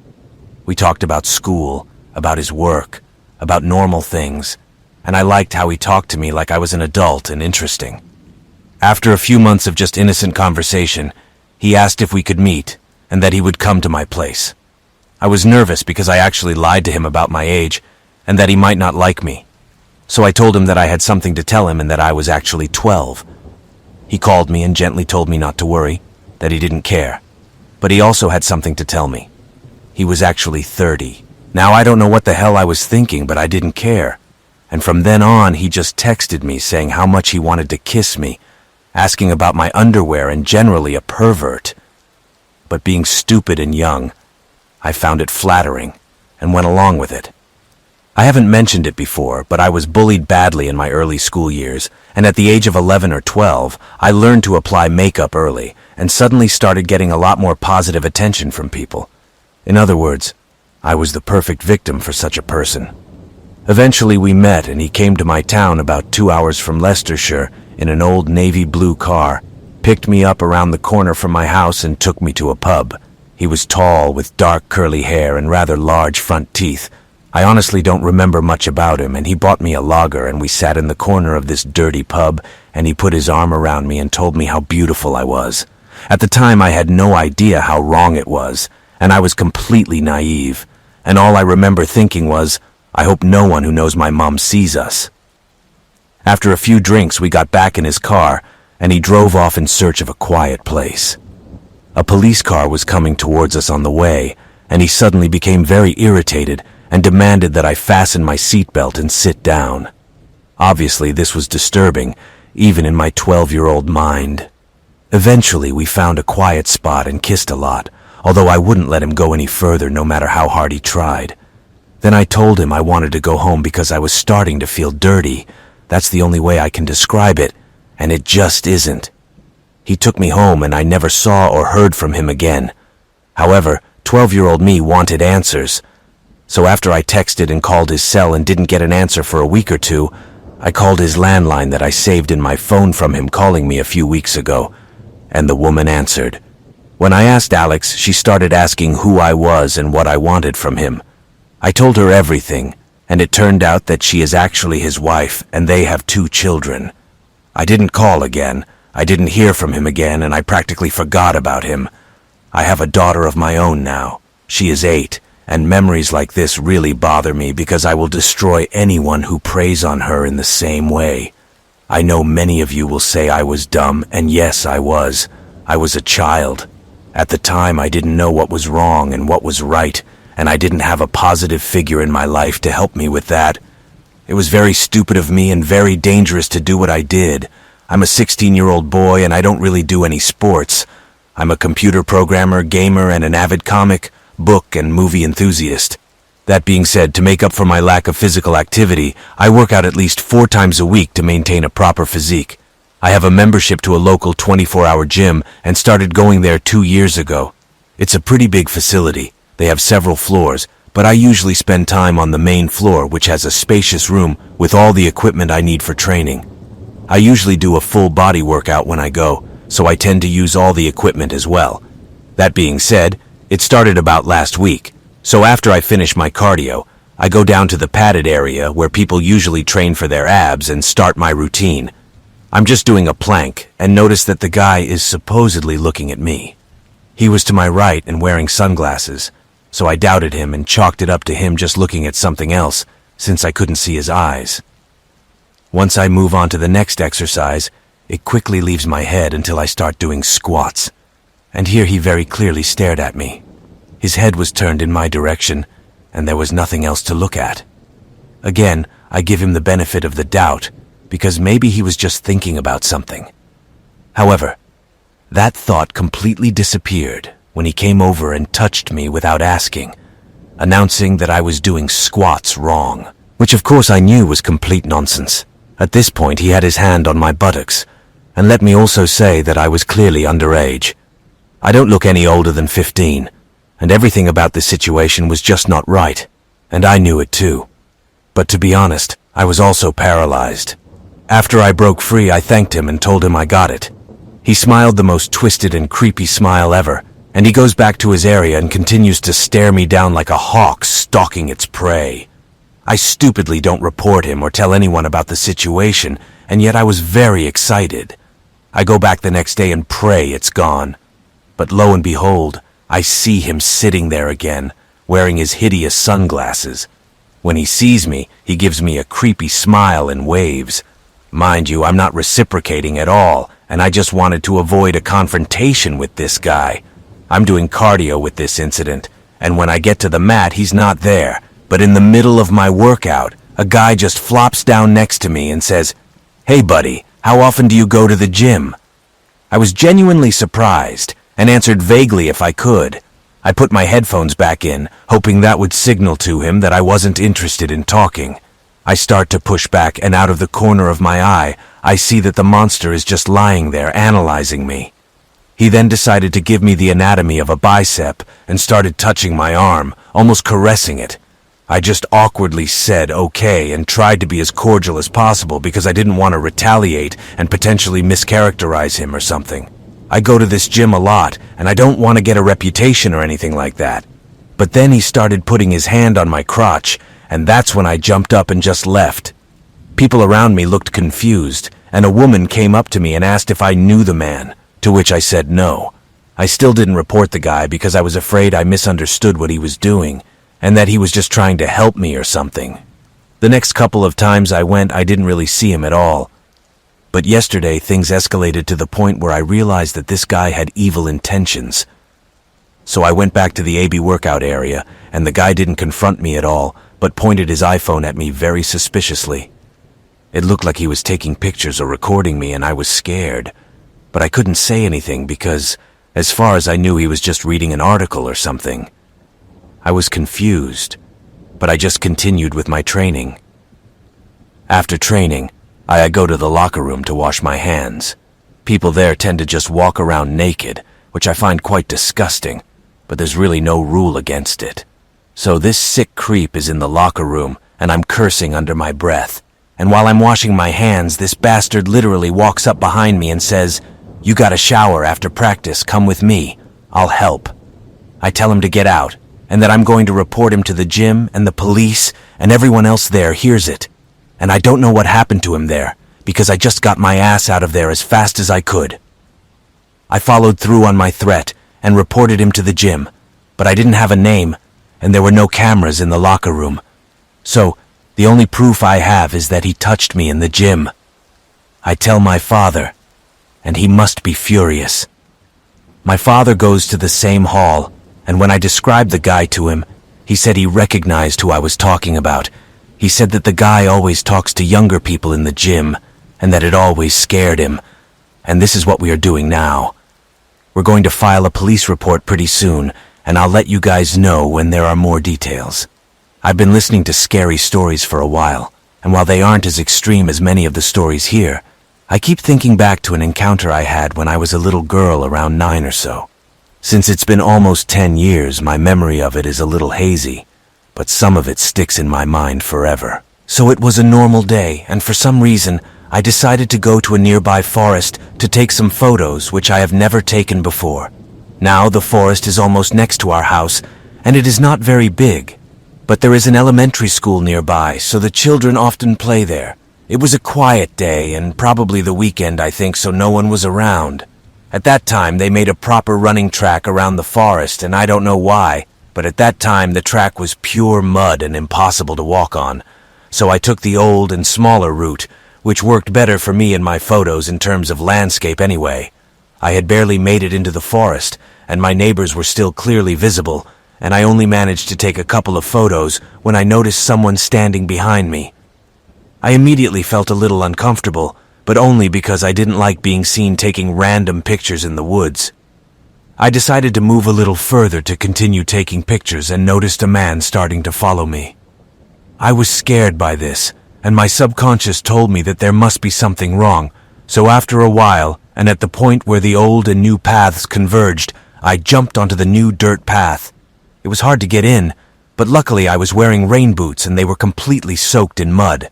We talked about school, about his work, about normal things, and I liked how he talked to me like I was an adult and interesting. After a few months of just innocent conversation, he asked if we could meet and that he would come to my place. I I was nervous because I actually lied to him about my age, and that he might not like me. So I told him that I had something to tell him and that I was actually 12. He called me and gently told me not to worry, that he didn't care. But he also had something to tell me. He was actually 30. Now I don't know what the hell I was thinking, but I didn't care. And from then on, he just texted me saying how much he wanted to kiss me, asking about my underwear and generally a pervert. But being stupid and young, I found it flattering and went along with it. I haven't mentioned it before, but I was bullied badly in my early school years, and at the age of 11 or 12, I learned to apply makeup early and suddenly started getting a lot more positive attention from people. In other words, I was the perfect victim for such a person. Eventually we met and he came to my town about 2 hours from Leicestershire in an old navy blue car, picked me up around the corner from my house and took me to a pub. He was tall with dark curly hair and rather large front teeth. I honestly don't remember much about him, and he bought me a lager and we sat in the corner of this dirty pub and he put his arm around me and told me how beautiful I was. At the time I had no idea how wrong it was, and I was completely naive, and all I remember thinking was, I hope no one who knows my mom sees us. After a few drinks, we got back in his car, and he drove off in search of a quiet place. A police car was coming towards us on the way, and he suddenly became very irritated and demanded that I fasten my seatbelt and sit down. Obviously, this was disturbing, even in my 12-year-old mind. Eventually, we found a quiet spot and kissed a lot, although I wouldn't let him go any further no matter how hard he tried. Then I told him I wanted to go home because I was starting to feel dirty. That's the only way I can describe it, and it just isn't. He took me home and I never saw or heard from him again. However, 12-year-old me wanted answers. So after I texted and called his cell and didn't get an answer for a week or two, I called his landline that I saved in my phone from him calling me a few weeks ago, and the woman answered. When I asked Alex, she started asking who I was and what I wanted from him. I told her everything, and it turned out that she is actually his wife and they have 2 children. I didn't call again, I didn't hear from him again, and I practically forgot about him. I have a daughter of my own now. She is 8, and memories like this really bother me because I will destroy anyone who preys on her in the same way. I know many of you will say I was dumb, and yes, I was. I was a child. At the time, I didn't know what was wrong and what was right, and I didn't have a positive figure in my life to help me with that. It was very stupid of me and very dangerous to do what I did. I'm a 16-year-old boy and I don't really do any sports. I'm a computer programmer, gamer, and an avid comic, book, and movie enthusiast. That being said, to make up for my lack of physical activity, I work out at least 4 times a week to maintain a proper physique. I have a membership to a local 24-hour gym and started going there 2 years ago. It's a pretty big facility. They have several floors, but I usually spend time on the main floor, which has a spacious room with all the equipment I need for training. I usually do a full body workout when I go, so I tend to use all the equipment as well. That being said, it started about last week, so after I finish my cardio, I go down to the padded area where people usually train for their abs and start my routine. I'm just doing a plank and notice that the guy is supposedly looking at me. He was to my right and wearing sunglasses, so I doubted him and chalked it up to him just looking at something else, since I couldn't see his eyes. Once I move on to the next exercise, it quickly leaves my head until I start doing squats. And here he very clearly stared at me. His head was turned in my direction, and there was nothing else to look at. Again, I give him the benefit of the doubt, because maybe he was just thinking about something. However, that thought completely disappeared when he came over and touched me without asking, announcing that I was doing squats wrong, which of course I knew was complete nonsense. At this point, he had his hand on my buttocks, and let me also say that I was clearly underage. I don't look any older than 15, and everything about this situation was just not right, and I knew it too. But to be honest, I was also paralyzed. After I broke free, I thanked him and told him I got it. He smiled the most twisted and creepy smile ever, and he goes back to his area and continues to stare me down like a hawk stalking its prey. I stupidly don't report him or tell anyone about the situation, and yet I was very excited. I go back the next day and pray it's gone. But lo and behold, I see him sitting there again, wearing his hideous sunglasses. When he sees me, he gives me a creepy smile and waves. Mind you, I'm not reciprocating at all, and I just wanted to avoid a confrontation with this guy. I'm doing cardio with this incident, and when I get to the mat, he's not there. But in the middle of my workout, a guy just flops down next to me and says, "Hey buddy, how often do you go to the gym?" I was genuinely surprised and answered vaguely if I could. I put my headphones back in, hoping that would signal to him that I wasn't interested in talking. I start to push back, and out of the corner of my eye, I see that the monster is just lying there analyzing me. He then decided to give me the anatomy of a bicep and started touching my arm, almost caressing it. I just awkwardly said okay and tried to be as cordial as possible because I didn't want to retaliate and potentially mischaracterize him or something. I go to this gym a lot, and I don't want to get a reputation or anything like that. But then he started putting his hand on my crotch, and that's when I jumped up and just left. People around me looked confused, and a woman came up to me and asked if I knew the man, to which I said no. I still didn't report the guy because I was afraid I misunderstood what he was doing, and that he was just trying to help me or something. The next couple of times I went, I didn't really see him at all. But yesterday, things escalated to the point where I realized that this guy had evil intentions. So I went back to the AB workout area, and the guy didn't confront me at all, but pointed his iPhone at me very suspiciously. It looked like he was taking pictures or recording me, and I was scared. But I couldn't say anything because, as far as I knew, he was just reading an article or something. I was confused, but I just continued with my training. After training, I go to the locker room to wash my hands. People there tend to just walk around naked, which I find quite disgusting, but there's really no rule against it. So this sick creep is in the locker room, and I'm cursing under my breath. And while I'm washing my hands, this bastard literally walks up behind me and says, "You got a shower after practice, come with me. I'll help." I tell him to get out, and that I'm going to report him to the gym, and the police, and everyone else there hears it. And I don't know what happened to him there, because I just got my ass out of there as fast as I could. I followed through on my threat and reported him to the gym, but I didn't have a name, and there were no cameras in the locker room. So, the only proof I have is that he touched me in the gym. I tell my father, and he must be furious. My father goes to the same hall, and when I described the guy to him, he said he recognized who I was talking about. He said that the guy always talks to younger people in the gym, and that it always scared him. And this is what we are doing now. We're going to file a police report pretty soon, and I'll let you guys know when there are more details. I've been listening to scary stories for a while, and while they aren't as extreme as many of the stories here, I keep thinking back to an encounter I had when I was a little girl around 9 or so. Since it's been almost 10 years, my memory of it is a little hazy, but some of it sticks in my mind forever. So it was a normal day, and for some reason, I decided to go to a nearby forest to take some photos which I have never taken before. Now the forest is almost next to our house, and it is not very big, but there is an elementary school nearby, so the children often play there. It was a quiet day, and probably the weekend, I think, so no one was around. At that time, they made a proper running track around the forest, and I don't know why, but at that time the track was pure mud and impossible to walk on. So I took the old and smaller route, which worked better for me in my photos in terms of landscape anyway. I had barely made it into the forest, and my neighbors were still clearly visible, and I only managed to take a couple of photos when I noticed someone standing behind me. I immediately felt a little uncomfortable, but only because I didn't like being seen taking random pictures in the woods. I decided to move a little further to continue taking pictures and noticed a man starting to follow me. I was scared by this, and my subconscious told me that there must be something wrong, so after a while, and at the point where the old and new paths converged, I jumped onto the new dirt path. It was hard to get in, but luckily I was wearing rain boots and they were completely soaked in mud.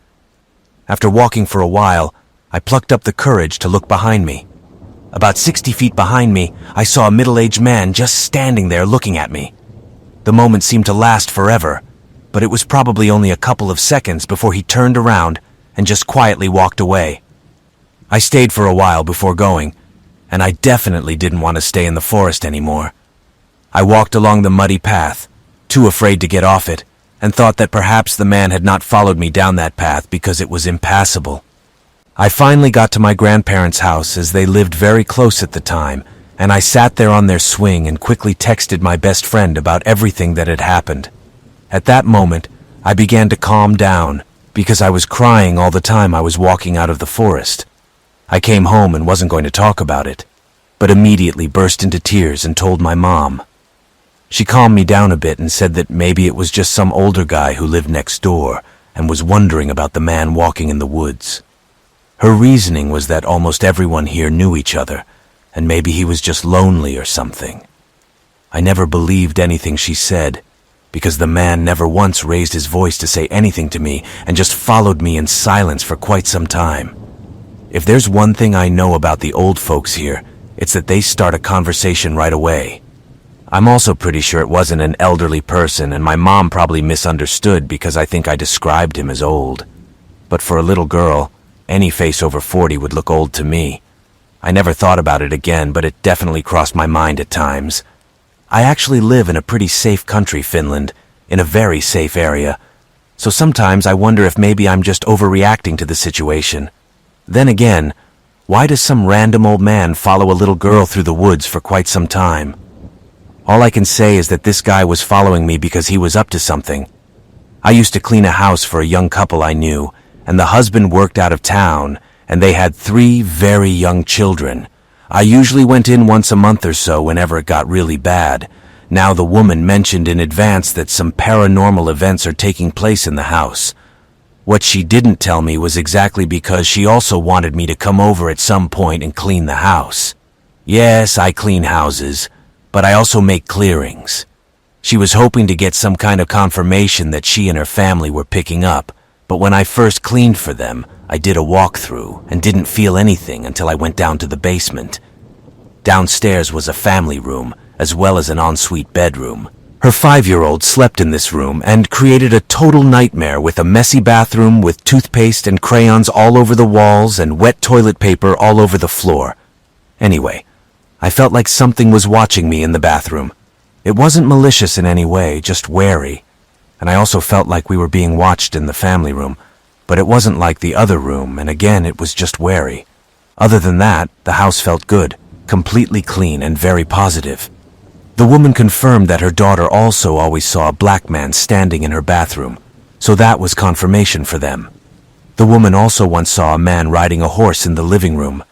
After walking for a while, I plucked up the courage to look behind me. About 60 feet behind me, I saw a middle-aged man just standing there looking at me. The moment seemed to last forever, but it was probably only a couple of seconds before he turned around and just quietly walked away. I stayed for a while before going, and I definitely didn't want to stay in the forest anymore. I walked along the muddy path, too afraid to get off it, and thought that perhaps the man had not followed me down that path because it was impassable. I finally got to my grandparents' house, as they lived very close at the time, and I sat there on their swing and quickly texted my best friend about everything that had happened. At that moment, I began to calm down because I was crying all the time I was walking out of the forest. I came home and wasn't going to talk about it, but immediately burst into tears and told my mom. She calmed me down a bit and said that maybe it was just some older guy who lived next door and was wondering about the man walking in the woods. Her reasoning was that almost everyone here knew each other, and maybe he was just lonely or something. I never believed anything she said, because the man never once raised his voice to say anything to me and just followed me in silence for quite some time. If there's one thing I know about the old folks here, it's that they start a conversation right away. I'm also pretty sure it wasn't an elderly person, and my mom probably misunderstood because I think I described him as old. But for a little girl, any face over 40 would look old to me. I never thought about it again, but it definitely crossed my mind at times. I actually live in a pretty safe country, Finland, in a very safe area, so sometimes I wonder if maybe I'm just overreacting to the situation. Then again, why does some random old man follow a little girl through the woods for quite some time? All I can say is that this guy was following me because he was up to something. I used to clean a house for a young couple I knew, and the husband worked out of town, and they had 3 very young children. I usually went in once a month or so whenever it got really bad. Now the woman mentioned in advance that some paranormal events are taking place in the house. What she didn't tell me was exactly because she also wanted me to come over at some point and clean the house. Yes, I clean houses, but I also make clearings. She was hoping to get some kind of confirmation that she and her family were picking up, but when I first cleaned for them, I did a walkthrough and didn't feel anything until I went down to the basement. Downstairs was a family room, as well as an ensuite bedroom. Her 5-year-old slept in this room and created a total nightmare with a messy bathroom with toothpaste and crayons all over the walls and wet toilet paper all over the floor. Anyway, I felt like something was watching me in the bathroom. It wasn't malicious in any way, just wary. And I also felt like we were being watched in the family room, but it wasn't like the other room, and again it was just wary. Other than that, the house felt good, completely clean and very positive. The woman confirmed that her daughter also always saw a black man standing in her bathroom, so that was confirmation for them. The woman also once saw a man riding a horse in the living room.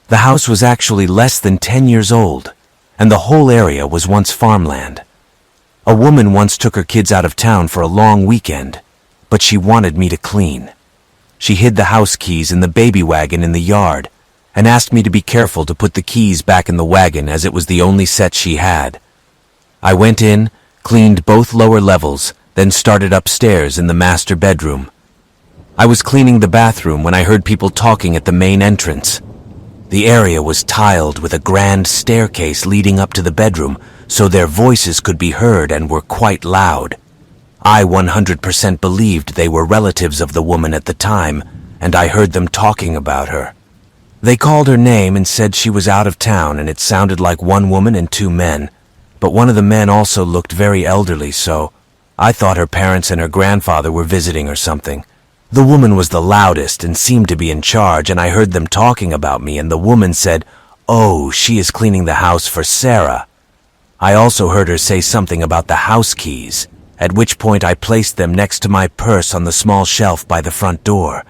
The house was actually less than 10 years old, and the whole area was once farmland. A woman once took her kids out of town for a long weekend, but she wanted me to clean. She hid the house keys in the baby wagon in the yard and asked me to be careful to put the keys back in the wagon as it was the only set she had. I went in, cleaned both lower levels, then started upstairs in the master bedroom. I was cleaning the bathroom when I heard people talking at the main entrance. The area was tiled with a grand staircase leading up to the bedroom, so their voices could be heard and were quite loud. I 100% believed they were relatives of the woman at the time, and I heard them talking about her. They called her name and said she was out of town, and it sounded like one woman and 2 men, but one of the men also looked very elderly, so I thought her parents and her grandfather were visiting or something. The woman was the loudest and seemed to be in charge, and I heard them talking about me, and the woman said, "Oh, she is cleaning the house for Sarah." I also heard her say something about the house keys, at which point I placed them next to my purse on the small shelf by the front door.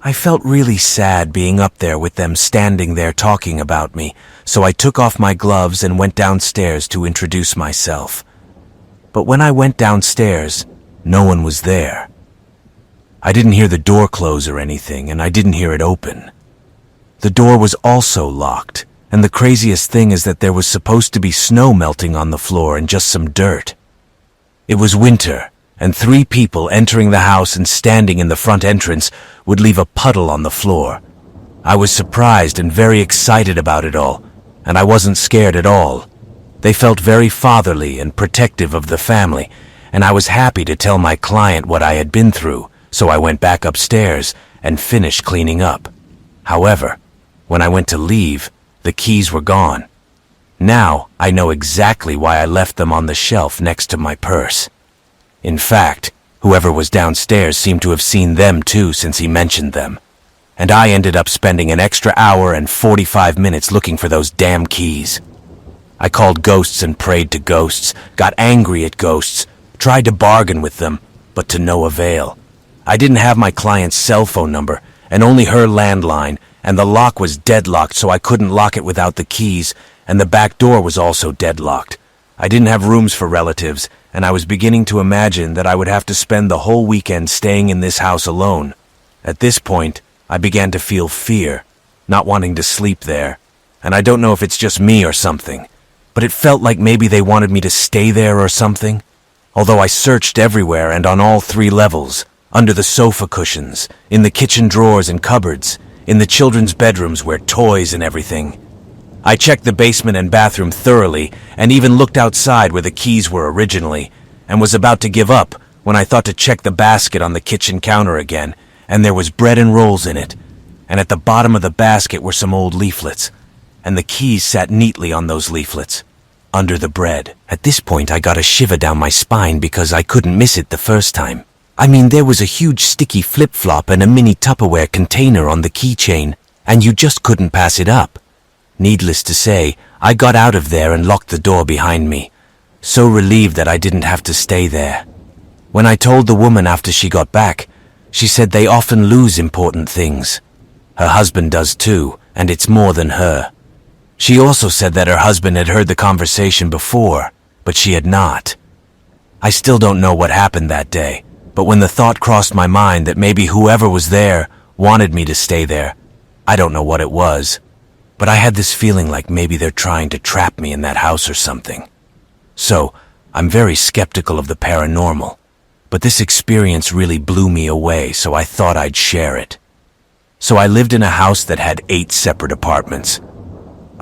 I felt really sad being up there with them standing there talking about me, so I took off my gloves and went downstairs to introduce myself. But when I went downstairs, no one was there. I didn't hear the door close or anything, and I didn't hear it open. The door was also locked, and the craziest thing is that there was supposed to be snow melting on the floor and just some dirt. It was winter, and 3 people entering the house and standing in the front entrance would leave a puddle on the floor. I was surprised and very excited about it all, and I wasn't scared at all. They felt very fatherly and protective of the family, and I was happy to tell my client what I had been through, so I went back upstairs and finished cleaning up. However, when I went to leave, the keys were gone. Now, I know exactly why I left them on the shelf next to my purse. In fact, whoever was downstairs seemed to have seen them too since he mentioned them. And I ended up spending an extra hour and 45 minutes looking for those damn keys. I called ghosts and prayed to ghosts, got angry at ghosts, tried to bargain with them, but to no avail. I didn't have my client's cell phone number, and only her landline, and the lock was deadlocked so I couldn't lock it without the keys, and the back door was also deadlocked. I didn't have rooms for relatives, and I was beginning to imagine that I would have to spend the whole weekend staying in this house alone. At this point, I began to feel fear, not wanting to sleep there, and I don't know if it's just me or something, but it felt like maybe they wanted me to stay there or something. Although I searched everywhere and on all 3 levels, under the sofa cushions, in the kitchen drawers and cupboards, in the children's bedrooms where toys and everything. I checked the basement and bathroom thoroughly, and even looked outside where the keys were originally, and was about to give up when I thought to check the basket on the kitchen counter again, and there was bread and rolls in it, and at the bottom of the basket were some old leaflets, and the keys sat neatly on those leaflets, under the bread. At this point I got a shiver down my spine because I couldn't miss it the first time. I mean, there was a huge sticky flip-flop and a mini Tupperware container on the keychain, and you just couldn't pass it up. Needless to say, I got out of there and locked the door behind me, so relieved that I didn't have to stay there. When I told the woman after she got back, she said they often lose important things. Her husband does too, and it's more than her. She also said that her husband had heard the conversation before, but she had not. I still don't know what happened that day, but when the thought crossed my mind that maybe whoever was there wanted me to stay there, I don't know what it was, but I had this feeling like maybe they're trying to trap me in that house or something. So, I'm very skeptical of the paranormal, but this experience really blew me away, so I thought I'd share it. So I lived in a house that had 8 separate apartments.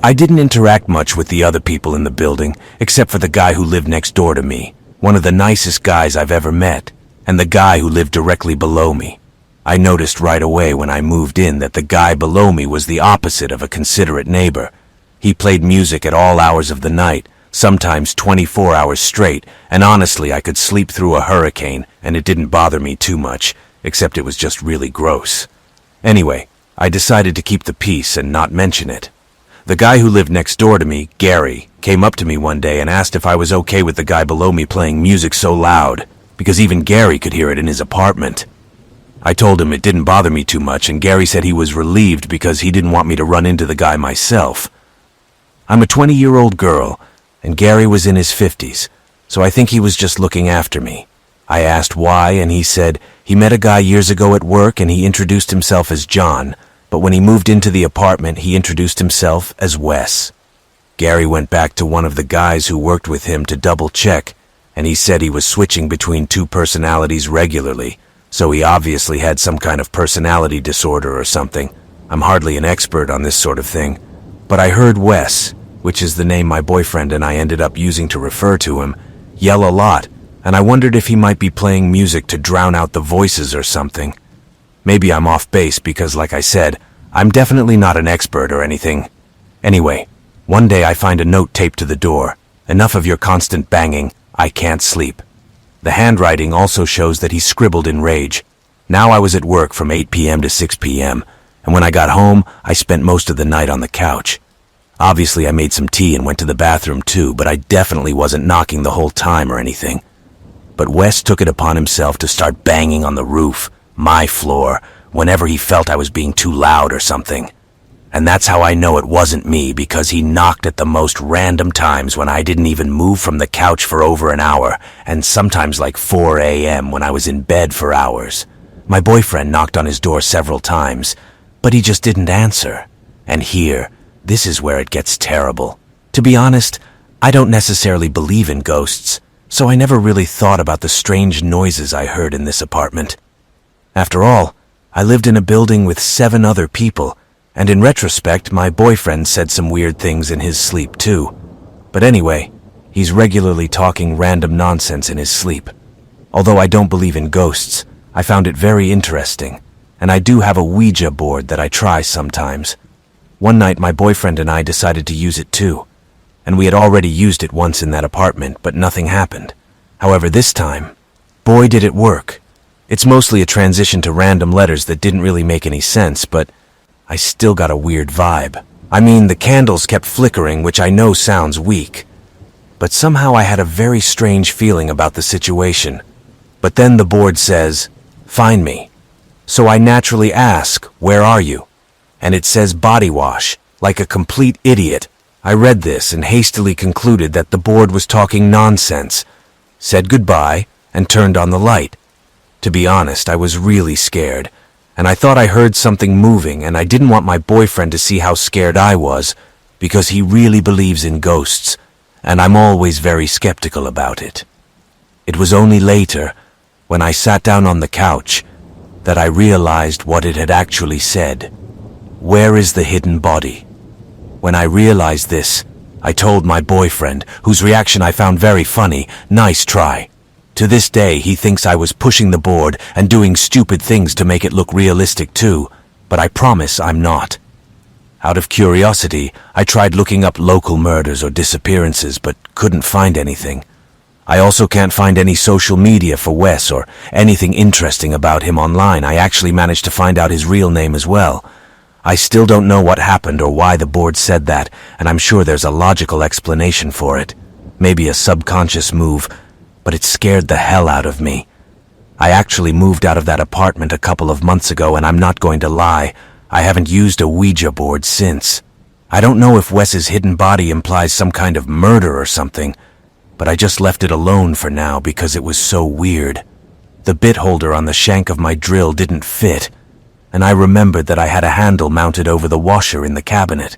I didn't interact much with the other people in the building, except for the guy who lived next door to me, one of the nicest guys I've ever met, and the guy who lived directly below me. I noticed right away when I moved in that the guy below me was the opposite of a considerate neighbor. He played music at all hours of the night, sometimes 24 hours straight, and honestly I could sleep through a hurricane and it didn't bother me too much, except it was just really gross. Anyway, I decided to keep the peace and not mention it. The guy who lived next door to me, Gary, came up to me one day and asked if I was okay with the guy below me playing music so loud, because even Gary could hear it in his apartment. I told him it didn't bother me too much, and Gary said he was relieved because he didn't want me to run into the guy myself. I'm a 20-year-old girl, and Gary was in his 50s, so I think he was just looking after me. I asked why, and he said he met a guy years ago at work and he introduced himself as John, but when he moved into the apartment, he introduced himself as Wes. Gary went back to one of the guys who worked with him to double-check, and he said he was switching between 2 personalities regularly, so he obviously had some kind of personality disorder or something. I'm hardly an expert on this sort of thing, but I heard Wes, which is the name my boyfriend and I ended up using to refer to him, yell a lot, and I wondered if he might be playing music to drown out the voices or something. Maybe I'm off base because, like I said, I'm definitely not an expert or anything. Anyway, one day I find a note taped to the door. Enough of your constant banging, I can't sleep. The handwriting also shows that he scribbled in rage. Now I was at work from 8 p.m. to 6 p.m., and when I got home, I spent most of the night on the couch. Obviously, I made some tea and went to the bathroom too, but I definitely wasn't knocking the whole time or anything. But Wes took it upon himself to start banging on the roof, my floor, whenever he felt I was being too loud or something. And that's how I know it wasn't me, because he knocked at the most random times when I didn't even move from the couch for over an hour, and sometimes like 4 a.m. when I was in bed for hours. My boyfriend knocked on his door several times, but he just didn't answer. And here, this is where it gets terrible. To be honest, I don't necessarily believe in ghosts, so I never really thought about the strange noises I heard in this apartment. After all, I lived in a building with 7 other people, and in retrospect, my boyfriend said some weird things in his sleep too. But anyway, he's regularly talking random nonsense in his sleep. Although I don't believe in ghosts, I found it very interesting, and I do have a Ouija board that I try sometimes. One night my boyfriend and I decided to use it too. and we had already used it once in that apartment, but nothing happened. However, this time, boy did it work. It's mostly a transition to random letters that didn't really make any sense, but I still got a weird vibe. I mean, the candles kept flickering, which I know sounds weak, but somehow I had a very strange feeling about the situation. But then the board says, "Find me." So I naturally ask, "Where are you?" And it says body wash, like a complete idiot. I read this and hastily concluded that the board was talking nonsense, said goodbye, and turned on the light. To be honest, I was really scared, and I thought I heard something moving, and I didn't want my boyfriend to see how scared I was, because he really believes in ghosts, and I'm always very skeptical about it. It was only later, when I sat down on the couch, that I realized what it had actually said. Where is the hidden body? When I realized this, I told my boyfriend, whose reaction I found very funny, "Nice try." To this day, he thinks I was pushing the board and doing stupid things to make it look realistic too, but I promise I'm not. Out of curiosity, I tried looking up local murders or disappearances, but couldn't find anything. I also can't find any social media for Wes or anything interesting about him online. I actually managed to find out his real name as well. I still don't know what happened or why the board said that, and I'm sure there's a logical explanation for it. Maybe a subconscious move, but it scared the hell out of me. I actually moved out of that apartment a couple of months ago, and I'm not going to lie, I haven't used a Ouija board since. I don't know if Wes's hidden body implies some kind of murder or something, but I just left it alone for now because it was so weird. The bit holder on the shank of my drill didn't fit, and I remembered that I had a handle mounted over the washer in the cabinet.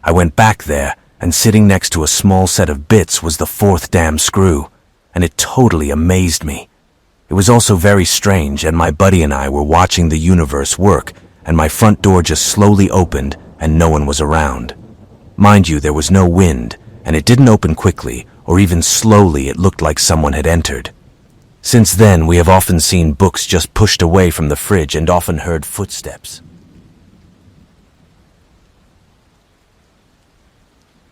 I went back there, and sitting next to a small set of bits was the fourth damn screw, and it totally amazed me. It was also very strange, and my buddy and I were watching the universe work, and my front door just slowly opened, and no one was around. Mind you, there was no wind, and it didn't open quickly, or even slowly. It looked like someone had entered. Since then, we have often seen books just pushed away from the fridge and often heard footsteps.